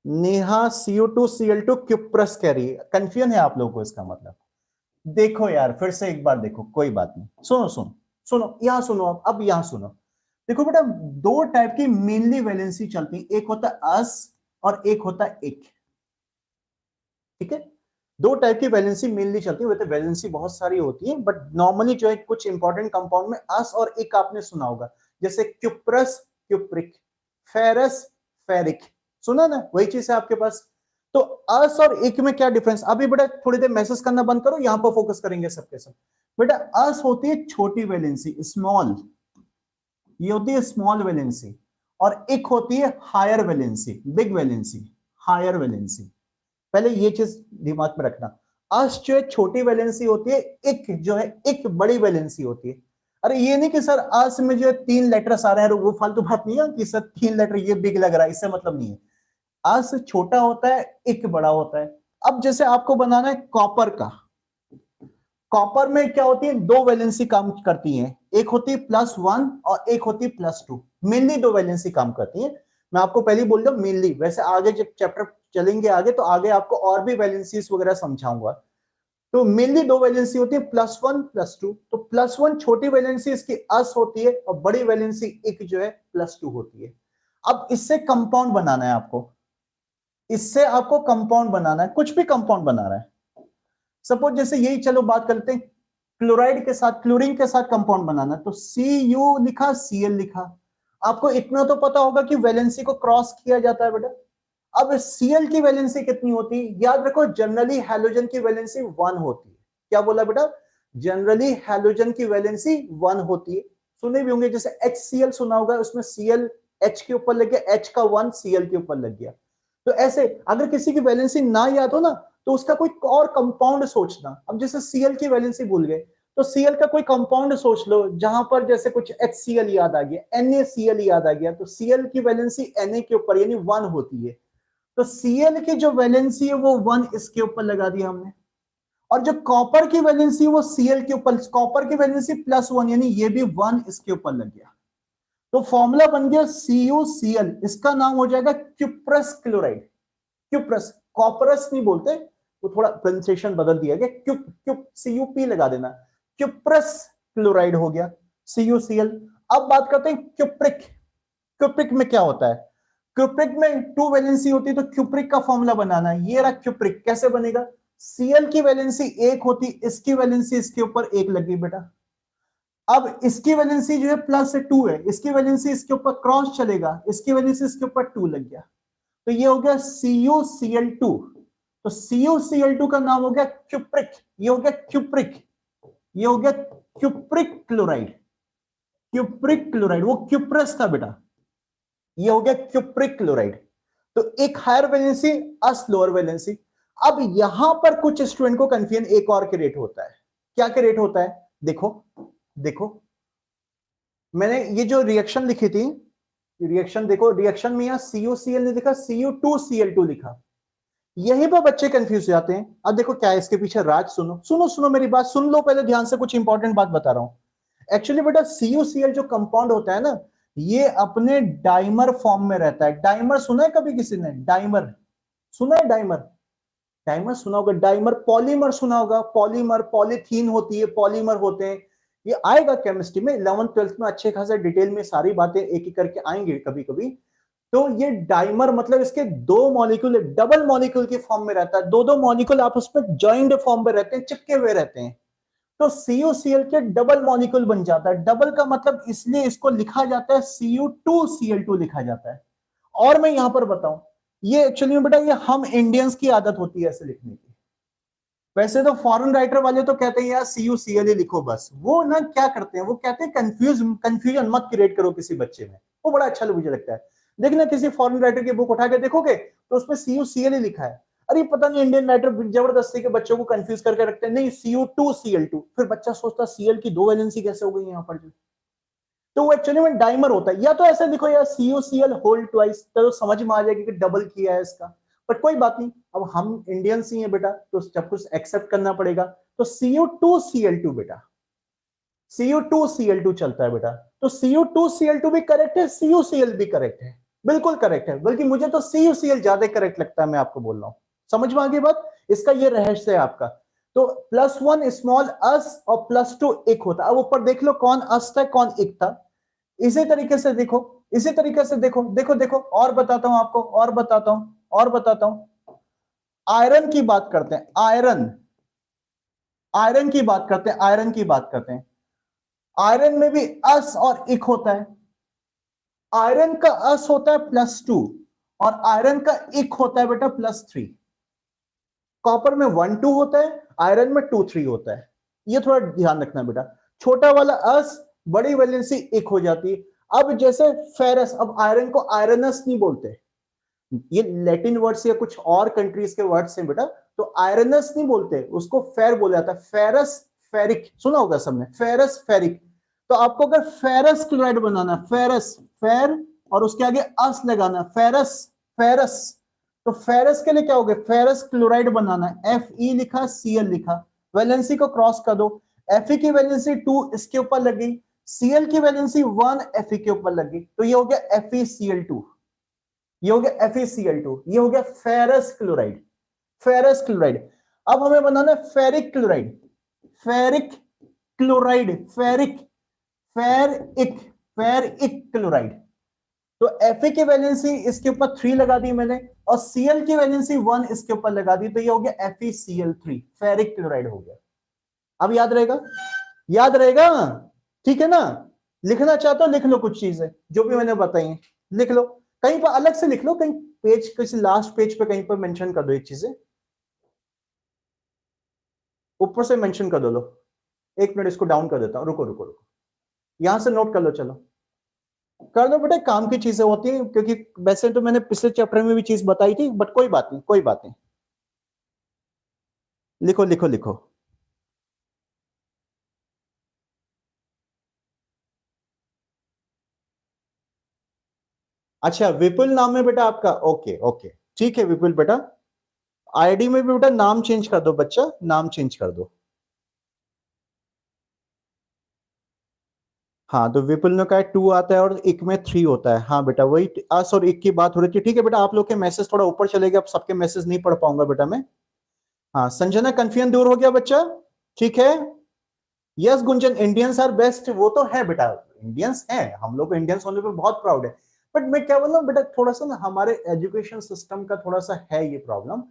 Neha Cu2Cl2 cuprous कह रही है, कंफ्यूजन है आप लोगों को इसका मतलब। देखो यार फिर से एक बार देखो, कोई बात नहीं, सुनो सुनो सुनो, यहां सुनो, अब यहां सुनो। देखो बेटा दो टाइप की मेनली वैलेंसी चलती है, एक होता है अस और एक होता है एक, ठीक है? दो टाइप की वैलेंसी मेनली चलती है, वैसे वैलेंसी बहुत सारी होती है बट नॉर्मली जो है कुछ इंपॉर्टेंट कंपाउंड में अस और एक आपने सुना होगा, जैसे क्यूप्रस क्यूप्रिक, फेरस फेरिक, सुना ना, वही चीज है आपके पास। तो अस और एक में क्या डिफरेंस, अभी बेटा थोड़ी देर मैसेज करना बंद करो, यहां पर फोकस करेंगे सबके सब। बेटा अस होती है छोटी वैलेंसी, स्मॉल, ये होती है स्मॉल वैलेंसी, और एक होती है higher valency, big valency, higher valency. पहले ये चीज दिमाग में रखना, अस जो है छोटी वैलेंसी होती है, एक जो है एक बड़ी वैलेंसी होती है। अरे ये नहीं कि सर अस में जो है 3 लेटर्स आ रहे हैं, वो फालतू बात नहीं है कि सर 3 लेटर ये बिग लग रहा है, इससे मतलब नहीं है। अस छोटा होता है, एक बड़ा होता है। अब जैसे आपको बनाना है कॉपर का, कॉपर में क्या होती है, दो वैलेंसी काम करती हैं, एक होती है +1 और एक होती है +2, मेनली दो वैलेंसी काम करती है। मैं आपको पहले बोल रहा हूं मेनली, वैसे आगे जब चैप्टर चलेंगे आगे तो आगे आपको और भी वैलेंसीज वगैरह समझाऊंगा। तो मेनली दो वैलेंसी होती है +1 +2, तो +1 छोटी वैलेंसी इसकी अस होती है और बड़ी वैलेंसी एक जो है +2 होती है। अब इससे कंपाउंड बनाना है आपको, इससे आपको कंपाउंड बनाना है, कुछ भी कंपाउंड बनाना है। सपोज जैसे यही चलो बात करते हैं, क्लोराइड के साथ, क्लोरीन के साथ कंपाउंड बनाना, तो Cu लिखा, Cl लिखा। आपको इतना तो पता होगा कि वैलेंसी को क्रॉस किया जाता है बेटा। अब Cl की वैलेंसी कितनी होती है? याद रखो, जनरली हैलोजन की वैलेंसी 1 होती है। क्या बोला बेटा? जनरली हैलोजन की वैलेंसी 1 होती है। सुने भी होंगे, जैसे HCl सुना होगा, उसमें Cl H के ऊपर लग गया, H का 1 Cl के ऊपर लग गया। तो ऐसे अगर किसी की वैलेंसी ना याद हो ना, तो उसका कोई और कंपाउंड सोचना। अब जैसे Cl की वैलेंसी भूल गए, तो Cl का कोई कंपाउंड सोच लो, जहां पर जैसे कुछ HCl याद आ गया, NaCl याद आ गया, तो Cl की वैलेंसी Na के ऊपर यानी 1 होती है। तो Cl की जो वैलेंसी है वो 1 इसके ऊपर लगा दिया हमने। और जो कॉपर की वैलेंसी वो Cl के ऊपर, कॉपर की वैलेंसी +1 यानी ये भी 1 इसके ऊपर लग गया। तो फॉर्मूला बन गया CuCl, इसका नाम हो जाएगा क्यूप्रस क्लोराइड। क्यूप्रस, कॉपरस नहीं बोलते, वो थोड़ा प्रोनाउंसिएशन बदल दिया गया, क्यूप क्यूप CuP लगा देना, क्यूप्रस क्लोराइड हो गया CuCl। अब बात करते हैं क्यूप्रिक। क्यूप्रिक में क्या होता है? क्यूप्रिक में 2 वैलेंसी होती है, तो क्यूप्रिक का फॉर्मूला बनाना है। ये रहा क्यूप्रिक, कैसे बनेगा? Cl की वैलेंसी 1 होती, इसकी वैलेंसी इसके ऊपर 1 लगी बेटा। अब इसकी वैलेंसी जो है +2 है, इसकी वैलेंसी इसके ऊपर क्रॉस चलेगा, इसकी वैलेंसी इसके ऊपर 2 लग गया, तो ये हो गया CuCl2। तो CuCl2 का नाम हो गया क्यूप्रिक, ये हो गया क्यूप्रिक, ये हो गया क्यूप्रिक क्लोराइड। क्यूप्रिक क्लोराइड, वो क्यूप्रस था बेटा, ये हो गया क्यूप्रिक क्लोराइड। तो एक हायर वैलेंसी, अस लोअर वैलेंसी। अब यहां पर कुछ स्टूडेंट को कंफ्यूजन एक और के रेट होता है। क्या के रेट होता है? देखो देखो, मैंने ये जो रिएक्शन लिखी थी, रिएक्शन देखो, रिएक्शन में यहां CuCl नहीं लिखा, Cu2Cl2 लिखा। यहीं पर बच्चे कंफ्यूज हो जाते हैं। अब देखो क्या है इसके पीछे राज, सुनो सुनो सुनो मेरी बात सुन लो पहले ध्यान से, कुछ इंपॉर्टेंट बात बता रहा हूं। एक्चुअली बेटा CuCl जो कंपाउंड होता है ना, ये अपने डाइमर फॉर्म में रहता है। डाइमर सुना है कभी किसी ने? डाइमर सुना है? डाइमर, डाइमर सुना होगा, डाइमर। पॉलीमर सुना होगा, पॉलीमर, पॉलीथीन होती है, पॉलीमर होते हैं। ये आएगा केमिस्ट्री में 11th 12th में, अच्छे खासा डिटेल में सारी बातें एक एक करके आएंगे कभी कभी। तो ये डाइमर मतलब इसके 2 मॉलिक्यूल डबल मॉलिक्यूल के फॉर्म में रहता है, 2-2 मॉलिक्यूल आपस में जॉइंट फॉर्म में रहते हैं, चिपके हुए रहते हैं। तो CuCl के डबल मॉलिक्यूल बन जाता है। डबल का मतलब इसलिए इसको लिखा जाता है Cu2Cl2 लिखा जाता है। और मैं यहां पर बताऊं, ये एक्चुअली में बेटा ये हम इंडियंस की आदत होती है ऐसे लिखने की। वैसे तो फॉरेन राइटर वाले तो कहते हैं यार CuCl ही लिखो बस। वो ना क्या करते हैं, वो कहते हैं कंफ्यूजन मत क्रिएट करो किसी बच्चे में। वो बड़ा अच्छा मुझे लगता है। देखना किसी फॉरेन राइटर की बुक उठा के देखोगे तो उसमें CuCl ही लिखा है। अरे पता नहीं इंडियन राइटर जबरदस्ती के बच्चों को कंफ्यूज करके रखते हैं, नहीं Cu2Cl2। फिर बच्चा सोचता Cl की 2 वैलेंसी कैसे हो गई यहाँ पर जो। तो वो एक्चुअली में डाइमर होता है। या तो ऐसे लिखो यार CuCl होल ट्वाइस, तो समझ में आ जाएगी कि डबल किया है इसका। बट कोई बात नहीं, अब हम इंडियंस ही हैं बेटा, तो जब कुछ एक्सेप्ट करना पड़ेगा। तो Cu2Cl2 बेटा, Cu2Cl2 चलता है बेटा। तो Cu2Cl2 भी करेक्ट है, CuCl भी करेक्ट है, बिल्कुल करेक्ट है। बल्कि मुझे तो CuCl ज्यादा करेक्ट लगता है, मैं आपको बोल रहा हूं। समझ में आ गई बात? इसका ये रहस्य है आपका। तो +1 स्मॉल अस और +2 इक होता। अब ऊपर देख लो कौन अस था कौन इक था। इसी तरीके से देखो, इसी तरीके से देखो, देखो देखो, और बताता हूं आपको, और बताता हूं, और बताता हूं। आयरन की बात करते हैं, आयरन, आयरन की बात करते हैं, आयरन की बात करते हैं। आयरन में भी अस और इक होता है। आयरन का अस होता है +2 और आयरन का इक होता है बेटा +3। कॉपर में 1-2 होता है, आयरन में 2-3 होता है। ये थोड़ा ध्यान रखना बेटा। छोटा वाला अस, बड़ी वैलेंसी इक हो जाती है। अब जैसे फेरस, अब आयरन को आयरनस नहीं बोलते, ये लैटिन वर्ड्स या कुछ और कंट्रीज के वर्ड्स हैं बेटा। तो आयरनस नहीं बोलते, उसको फेर बोला जाता है। फेरस, फेरिक सुना होगा सबने, फेरस फेरिक। तो आपको अगर फेरस क्लोराइड बनाना, फेरस, फेर और उसके आगे अस लगाना, फेरस, फेरस, तो फेरस के लिए क्या हो गया? फेरस क्लोराइड बनाना, Fe लिखा, Cl लिखा, वैलेंसी को क्रॉस कर दो। Fe की वैलेंसी 2 इसके ऊपर लग गई, Cl की वैलेंसी 1 Fe के ऊपर लग गई, तो ये हो गया FeCl2। ये हो गया FeCl2, ये हो गया फेरस क्लोराइड, फेरस क्लोराइड। अब हमें बनाना है ferric chloride, ferric chloride, ferric, ferric, ferric chloride. तो Fe की वैलेंसी इसके ऊपर 3 लगा दी मैंने, और Cl की वैलेंसी 1 इसके ऊपर लगा दी, तो ये हो गया FeCl3, फेरिक क्लोराइड हो गया। अब याद रहेगा, याद रहेगा, ठीक है ना। लिखना चाहते हो लिख लो, कुछ चीजें जो भी मैंने बताई हैं लिख लो, कहीं पर अलग से लिख लो, कहीं पेज किसी लास्ट पेज पे कहीं पर मेंशन कर दो ये चीजें, ऊपर से मेंशन कर दो लो। एक मिनट इसको डाउन कर देता हूं, रुको रुको रुको, यहां से नोट कर लो, चलो कर दो बेटा, काम की चीजें होती हैं, क्योंकि वैसे तो मैंने पिछले चैप्टर में भी चीज बताई थी, बट कोई बात नहीं, कोई बात नहीं, लिखो लिखो लिखो। अच्छा विपुल नाम है बेटा आपका, ओके ओके, ठीक है विपुल बेटा। आईडी में भी बेटा नाम चेंज कर दो बच्चा, नाम चेंज कर दो। हाँ तो विपुल ने कहा 2 आता है और एक में 3 होता है, हाँ बेटा वही, सॉरी एक की बात हो रही थी, ठीक है बेटा आप लोग के मैसेज थोड़ा ऊपर चले गए, अब सबके मैसेज नहीं पढ़ पाऊंगा बेटा मैं। हाँ संजना, कंफ्यूजन दूर हो गया बच्चा, ठीक है। Yes Gunjan, Indians are best, वो तो है बेटा, इंडियंस है, हम लोग इंडियंस होने पे बहुत प्राउड है। बट मैं क्या बोल रहा हूँ बेटा, थोड़ा सा ना हमारे एजुकेशन सिस्टम का थोड़ा सा है ये प्रॉब्लम,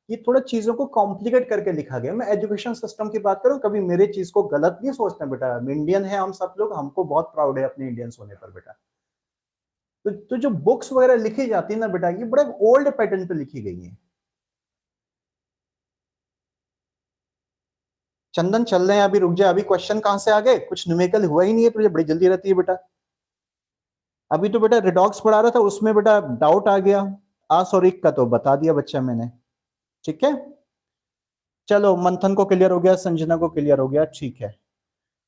ये थोड़ा चीजों को कॉम्प्लिकेट करके लिखा गया। मैं एजुकेशन सिस्टम की बात करूं, कभी मेरे चीज को गलत नहीं सोचते बेटा, हम इंडियन है, हम सब लोग, हमको बहुत प्राउड है अपने इंडियंस होने पर बेटा। तो जो बुक्स वगैरह लिखी जाती है ना बेटा, ये बड़े ओल्ड पैटर्न पे लिखी गई है। चंदन चल रहे हैं अभी, रुक जा, अभी क्वेश्चन कहां से आ गए, कुछ न्यूमेरिकल हुआ ही नहीं है, तुझे बड़ी जल्दी रहती है बेटा। अभी तो बेटा रिडॉक्स पढ़ा रहा था, उसमें बेटा डाउट आ गया, आस और इक का तो बता दिया बच्चा मैंने, ठीक है। चलो मंथन को क्लियर हो गया, संजना को क्लियर हो गया, ठीक है।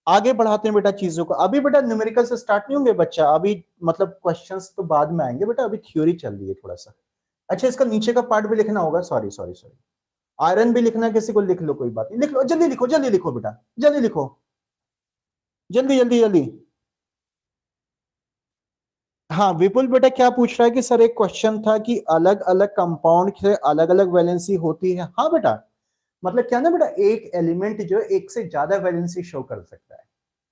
आगे बढ़ाते हैं बेटा चीजों को, अभी बेटा न्यूमेरिकल से स्टार्ट नहीं होंगे बच्चा, अभी मतलब क्वेश्चंस तो बाद में आएंगे बेटा, अभी थ्योरी चल रही है थोड़ा सा। अच्छा इसका नीचे का पार्ट भी लिखना होगा, सॉरी सॉरी सॉरी, आयरन भी लिखना है किसी को, लिख लो कोई बात नहीं, लिख लो जल्दी, लिखो जल्दी लिखो बेटा, जल्दी लिखो, जल्दी जल्दी जल्दी। हाँ विपुल बेटा क्या पूछ रहा है कि सर एक क्वेश्चन था कि अलग अलग कंपाउंड से अलग अलग वैलेंसी होती है, हाँ बेटा, मतलब क्या ना बेटा, एक एलिमेंट जो है एक से ज्यादा वैलेंसी शो कर सकता है,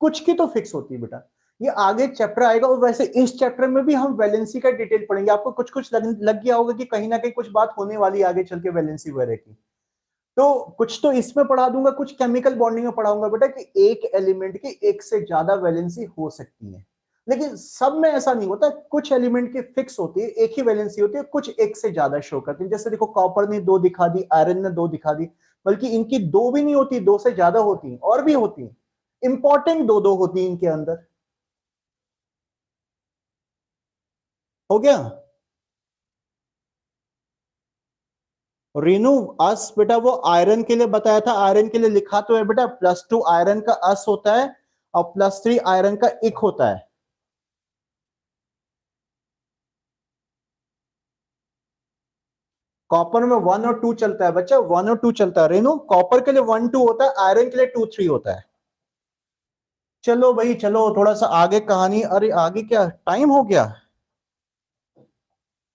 कुछ की तो फिक्स होती है बेटा। ये आगे चैप्टर आएगा, और वैसे इस चैप्टर में भी हम वैलेंसी का डिटेल पढ़ेंगे, आपको कुछ कुछ लग गया होगा कि कहीं ना कहीं कुछ बात होने वाली है आगे चल के वैलेंसी वगैरह की, तो कुछ तो इसमें पढ़ा दूंगा, कुछ केमिकल बॉन्डिंग में पढ़ाऊंगा बेटा कि एक एलिमेंट की एक से ज्यादा वैलेंसी हो सकती है, लेकिन सब में ऐसा नहीं होता, कुछ एलिमेंट की फिक्स होती है, एक ही वैलेंसी होती है, कुछ एक से ज्यादा शो करती है, जैसे देखो कॉपर ने 2 दिखा दी, आयरन ने 2 दिखा दी, बल्कि इनकी 2 भी नहीं होती, 2 से ज्यादा होती है, और भी होती है, इंपॉर्टेंट 2 होती है इनके अंदर। हो गया रीनू, अस बेटा वो आयरन के लिए बताया था, आयरन के लिए लिखा तो है बेटा, +2 आयरन का अस होता है और +3 आयरन का इक होता है। कॉपर में 1 और 2 चलता है बच्चा, 1 और 2 चलता है रेनू, कॉपर के लिए 1 2 होता है, आयरन के लिए 2 3 होता है। चलो भाई चलो, थोड़ा सा आगे कहानी, अरे आगे क्या टाइम हो गया,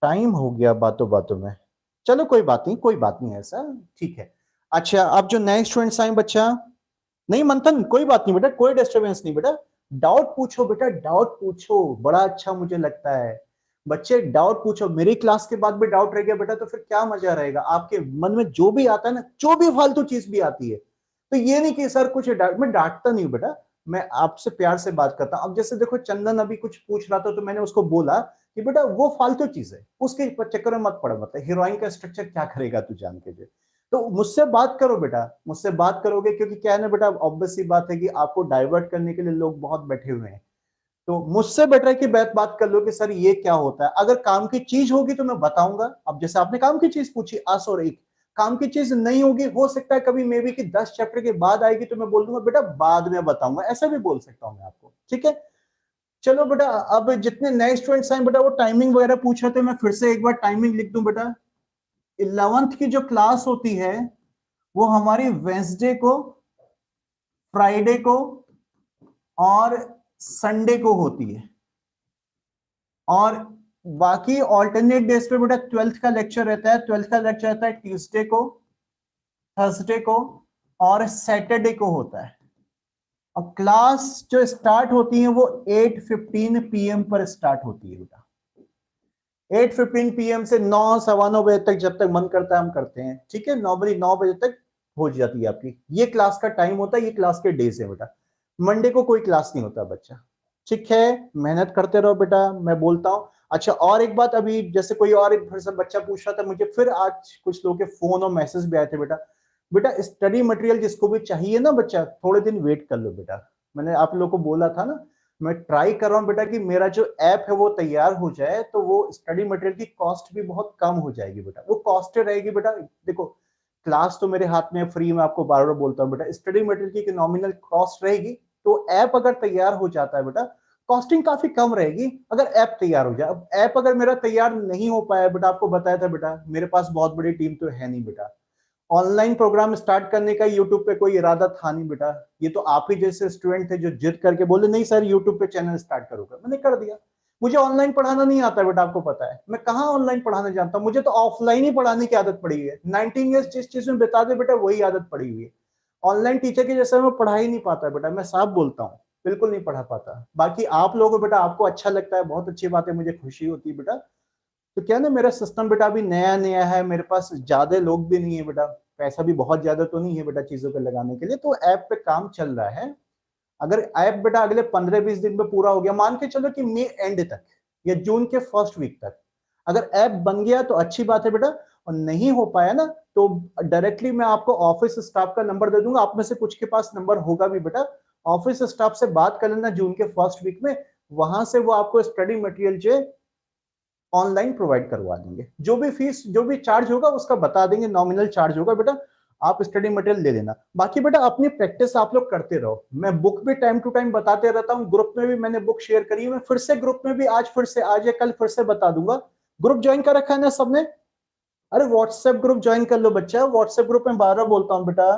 टाइम हो गया बातों बातों में, चलो कोई बात नहीं, कोई बात नहीं ऐसा, ठीक है। अच्छा अब जो नए स्टूडेंट्स आए बच्चा, नहीं मंथन कोई बात नहीं बेटा, कोई डिस्टरबेंस नहीं बेटा, डाउट पूछो बेटा, डाउट पूछो, बड़ा अच्छा मुझे लगता है, बच्चे डाउट पूछो, मेरी क्लास के बाद भी डाउट रह गया बेटा तो फिर क्या मजा रहेगा, आपके मन में जो भी आता है ना, जो भी फालतू चीज भी आती है, तो ये नहीं कि सर कुछ मैं डांटता नहीं हूं बेटा, मैं आपसे प्यार से बात करता हूं। अब जैसे देखो चंदन अभी कुछ पूछ रहा था, तो मैंने उसको बोला कि बेटा वो फालतू चीज है, उसके चक्कर में मत पड़, मतलब हीरोइन का स्ट्रक्चर क्या करेगा तू जान के, तो मुझसे बात करो बेटा, मुझसे बात करोगे, क्योंकि क्या है ना बेटा, ऑब्वियस सी बात है कि आपको डाइवर्ट करने के लिए लोग बहुत बैठे हुए हैं, तो मुझसे बेटर है कि बात कर लो कि सर ये क्या होता है, अगर काम की चीज होगी तो मैं बताऊंगा, अब जैसे आपने काम की चीज पूछी अस और एक, काम की चीज नहीं होगी, हो सकता है कभी मे बी कि 10 चैप्टर के बाद आएगी, तो मैं बोल दूंगा बेटा बाद में बताऊंगा, ऐसा भी बोल सकता हूं मैं आपको, ठीक है। चलो बेटा, अब जितने नए स्टूडेंट्स आए बेटा, वो टाइमिंग वगैरह पूछ रहे थे, मैं फिर से एक बार टाइमिंग लिख दूं बेटा, 11th की जो क्लास होती है वो हमारी वेंसडे को, फ्राइडे को और संडे को होती है, और बाकी ऑल्टरनेट डेज पे बेटा 12th का लेक्चर रहता है, 12th का लेक्चर रहता है ट्यूसडे को, थर्सडे को और सैटरडे को होता है, और क्लास जो स्टार्ट होती है वो 8:15 PM पर स्टार्ट होती है बेटा, 8:15 PM से 9 सवा 9 बजे तक, जब तक मन करता है हम करते हैं, ठीक है, 9 बजे तक हो जाती है आपकी। ये क्लास का टाइम होता है, ये क्लास के डेज है बेटा। मंडे को कोई क्लास नहीं होता बच्चा, ठीक है। मेहनत करते रहो बेटा, मैं बोलता हूँ। अच्छा, और एक बात, अभी जैसे कोई और एक फिर से बच्चा पूछ रहा था मुझे, फिर आज कुछ लोगों के फोन और मैसेज भी आए थे बेटा। बेटा स्टडी मटेरियल जिसको भी चाहिए ना बच्चा, थोड़े दिन वेट कर लो बेटा। मैंने आप लोगों को बोला था ना, मैं ट्राई कर रहा हूँ बेटा कि मेरा जो ऐप है वो तैयार हो जाए, तो वो स्टडी मटेरियल की कॉस्ट भी बहुत कम हो जाएगी बेटा। वो कॉस्ट रहेगी बेटा, देखो क्लास तो मेरे हाथ में फ्री में, आपको बार बार बोलता हूँ बेटा, स्टडी मटेरियल की नॉमिनल कॉस्ट रहेगी। तो ऐप अगर तैयार हो जाता है बेटा, कॉस्टिंग काफी कम रहेगी अगर ऐप तैयार हो जाए। अब ऐप अगर मेरा तैयार नहीं हो पाया बेटा, आपको बताया था बेटा, मेरे पास बहुत बड़ी टीम तो है नहीं बेटा। ऑनलाइन प्रोग्राम स्टार्ट करने का यूट्यूब पे कोई इरादा था नहीं बेटा। ये तो आप ही जैसे स्टूडेंट थे जो जिद करके बोले नहीं सर यूट्यूब पे चैनल स्टार्ट करूंगा, मैंने कर दिया। मुझे ऑनलाइन पढ़ाना नहीं आता बेटा, आपको पता है मैं कहाँ ऑनलाइन पढ़ाना जानता हूँ। मुझे तो ऑफलाइन ही पढ़ाने की आदत पड़ी है। 19 ईयर्स जिस चीज में बिता दे बेटा, वही आदत पड़ी हुई है। ऑनलाइन टीचर के जैसे मैं पढ़ा ही नहीं पाता बेटा, मैं साफ बोलता हूँ, बिल्कुल नहीं पढ़ा पाता। बाकी आप लोगों बेटा, आपको अच्छा लगता है, बहुत अच्छी बात है, मुझे खुशी होती है बेटा। तो क्या ना, मेरा सिस्टम बेटा अभी नया नया है, मेरे पास ज्यादा लोग भी नहीं है बेटा, पैसा भी बहुत ज्यादा तो नहीं है बेटा चीजों पे लगाने के लिए, तो ऐप पे काम चल रहा है। अगर ऐप बेटा अगले 15-20 दिन में पूरा हो गया, मान के चलो कि मई एंड तक या जून के फर्स्ट वीक तक अगर ऐप बन गया तो अच्छी बात है बेटा। और नहीं हो पाया ना, तो डायरेक्टली मैं आपको ऑफिस स्टाफ का नंबर दे दूंगा, आप में से कुछ के पास नंबर होगा भी बेटा। ऑफिस स्टाफ से बात कर लेना जून के फर्स्ट वीक में, वहां से वो आपको स्टडी मटेरियल जो ऑनलाइन प्रोवाइड करवा देंगे। जो भी फीस, जो भी चार्ज होगा उसका बता देंगे, नॉमिनल चार्ज होगा बेटा, आप स्टडी मटेरियल ले लेना। बाकी बेटा अपनी प्रैक्टिस आप लोग करते रहो, मैं बुक भी टाइम टू टाइम बताते रहता हूँ, ग्रुप में भी मैंने बुक शेयर करी है, मैं फिर से ग्रुप में भी आज फिर से, आज या कल फिर से बता दूंगा। ग्रुप ज्वाइन कर रखा है ना सबने? अरे व्हाट्सएप ग्रुप ज्वाइन कर लो बच्चा, व्हाट्सएप ग्रुप में 12 बोलता हूँ बेटा,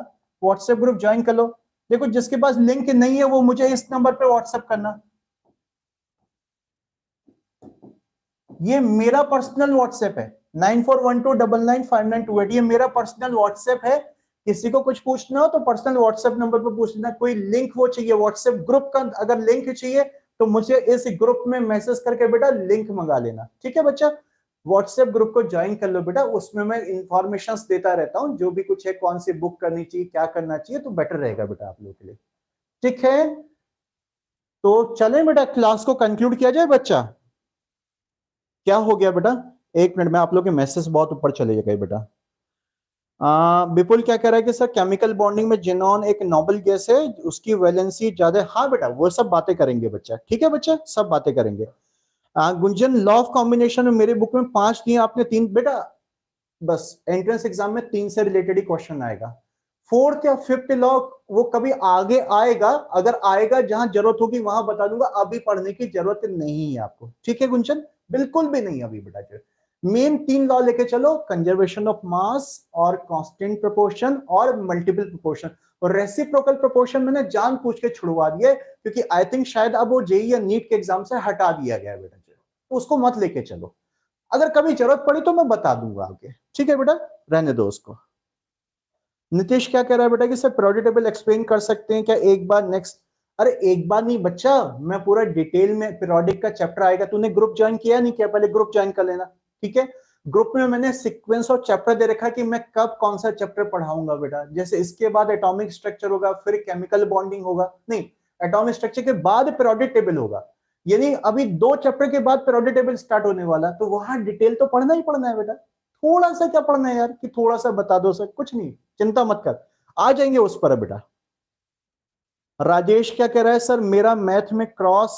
व्हाट्सएप ग्रुप ज्वाइन कर लो। देखो जिसके पास लिंक नहीं है वो मुझे इस नंबर पे व्हाट्सएप करना, ये मेरा पर्सनल व्हाट्सएप है, 9412995928, ये मेरा पर्सनल व्हाट्सएप है। किसी को कुछ पूछना हो तो पर्सनल व्हाट्सएप नंबर पे पूछ लेना। कोई लिंक वो चाहिए व्हाट्सएप ग्रुप का, अगर लिंक चाहिए तो मुझे इस ग्रुप में मैसेज करके बेटा लिंक मंगा लेना, ठीक है बच्चा। व्हाट्सएप ग्रुप को ज्वाइन कर लो बेटा, उसमें मैं इंफॉर्मेशन देता रहता हूँ, जो भी कुछ है, कौन सी बुक करनी चाहिए, क्या करना चाहिए, तो बेटर रहेगा बेटा आप लोगों के लिए, ठीक है। तो चले बेटा क्लास को कंक्लूड किया जाए बच्चा। क्या हो गया बेटा, एक मिनट में, आप लोग के मैसेज बहुत ऊपर चले गए बेटा। विपुल क्या कह रहा है कि सर केमिकल बॉन्डिंग में जिनॉन एक नोबल गैस है, उसकी वैलेंसी ज्यादा, हाँ बेटा वो सब बातें करेंगे बच्चा, ठीक है बच्चा, सब बातें करेंगे। गुंजन, लॉ ऑफ कॉम्बिनेशन में मेरे बुक में 5 दिए, आपने 3 बेटा, बस एंट्रेंस एग्जाम में 3 से रिलेटेड ही क्वेश्चन आएगा। फोर्थ या फिफ्थ लॉ वो कभी आगे आएगा, अगर आएगा जहां जरूरत होगी वहां बता दूंगा, अभी पढ़ने की जरूरत नहीं है आपको, ठीक है गुंजन, बिल्कुल भी नहीं अभी बेटा। मेन 3 लॉ लेके चलो, कंजर्वेशन ऑफ मास और कांस्टेंट प्रोपोर्शन और मल्टीपल प्रोपोर्शन। और रेसिप्रोकल प्रोपोर्शन मैंने जान पूछ के छुड़वा दिया है, क्योंकि आई थिंक शायद अब वो जेई या नीट के एग्जाम से हटा दिया गया है बेटा, तो उसको मत लेके चलो, अगर कभी जरूरत पड़ी तो मैं बता दूंगा आगे, ठीक है बेटा, रहने दो उसको। नितेश क्या कह रहा है बेटा कि सर पीरियोडिक टेबल एक्सप्लेन कर सकते हैं क्या एक बार नेक्स्ट? अरे एक बार नहीं बच्चा, मैं पूरा डिटेल में, पीरियोडिक का चैप्टर आएगा, तूने ग्रुप ज्वाइन किया नहीं किया, पहले ग्रुप ज्वाइन कर लेना, ठीक है। ग्रुप में मैंने सीक्वेंस और चैप्टर दे रखा है कि मैं कब कौन सा चैप्टर पढ़ाऊंगा बेटा। जैसे इसके बाद एटॉमिक स्ट्रक्चर होगा, फिर केमिकल बॉन्डिंग होगा, नहीं एटॉमिक स्ट्रक्चर के बाद पीरियोडिक टेबल होगा, यानी अभी 2 चैप्टर के बाद पीरियोडिक टेबल स्टार्ट होने वाला, तो वहां डिटेल तो पढ़ना ही पढ़ना है बेटा। थोड़ा सा क्या पढ़ना है यार, कि थोड़ा सा बता दो सर, कुछ नहीं, चिंता मत कर, आ जाएंगे उस पर बेटा। राजेश क्या कह रहा है, सर मेरा मैथ में क्रॉस,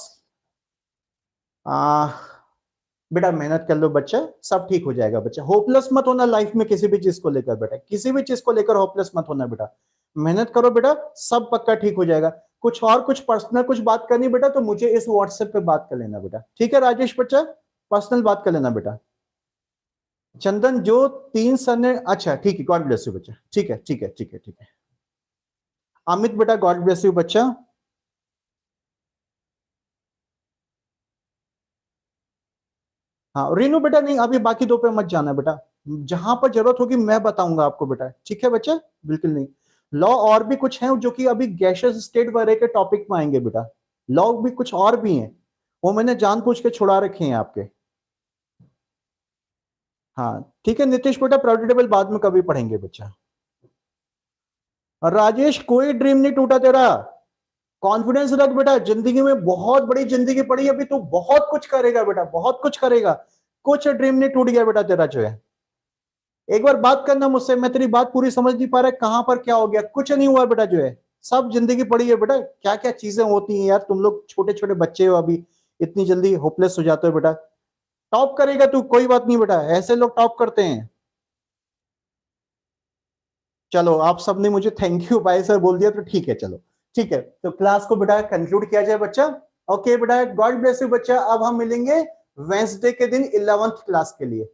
आ, बेटा मेहनत कर लो बच्चा, सब ठीक हो जाएगा बच्चा, होपलेस मत होना लाइफ में किसी भी चीज को लेकर बेटा, किसी भी चीज को लेकर होपलेस मत होना बेटा, मेहनत करो बेटा, सब पक्का ठीक हो जाएगा। कुछ और कुछ पर्सनल कुछ बात करनी बेटा तो मुझे इस व्हाट्सएप पे बात कर लेना बेटा, ठीक है राजेश बच्चा, पर्सनल बात कर लेना बेटा। चंदन जो 3 सर ने, अच्छा ठीक है, गॉड ब्लेस यू बच्चा, ठीक है ठीक है ठीक है ठीक है। अमित बेटा गॉड ब्लेस यू बच्चा। हाँ रीनू बेटा, नहीं अभी बाकी 2 पे मत जाना बेटा, जहां पर जरूरत होगी मैं बताऊंगा आपको बेटा, ठीक है बच्चा, बिल्कुल नहीं। लॉ और भी कुछ हैं जो कि अभी गैशियस स्टेट वगैरह के टॉपिक में आएंगे बेटा, लॉ भी कुछ और भी हैं, वो मैंने जानबूझ के छुड़ा रखे हैं आपके। हाँ ठीक है नितिश बेटा, प्रायोरिटी टेबल बाद में कभी पढ़ेंगे बच्चा। राजेश कोई ड्रीम नहीं टूटा तेरा, कॉन्फिडेंस रख बेटा, जिंदगी में बहुत बड़ी जिंदगी पड़ी, अभी तू बहुत कुछ करेगा बेटा, बहुत कुछ करेगा, कुछ ड्रीम नहीं टूट गया बेटा तेरा जो है। एक बार बात करना मुझसे, मैं तेरी बात पूरी समझ नहीं पा रहा, कहां पर क्या हो गया, कुछ नहीं हुआ बेटा जो है, सब जिंदगी पड़ी है बेटा। क्या क्या चीजें होती हैं यार, तुम लोग छोटे छोटे बच्चे हो अभी, इतनी जल्दी होपलेस हो जाते हो बेटा। टॉप करेगा तू, कोई बात नहीं बेटा, ऐसे लोग टॉप करते हैं। चलो आप सबने मुझे थैंक यू बाय सर बोल दिया तो ठीक है, चलो ठीक है, तो क्लास को बेटा कंक्लूड किया जाए बच्चा। ओके बेटा, गॉड ब्लेस यू बच्चा, अब हम मिलेंगे वेंसडे के दिन 11th क्लास के लिए।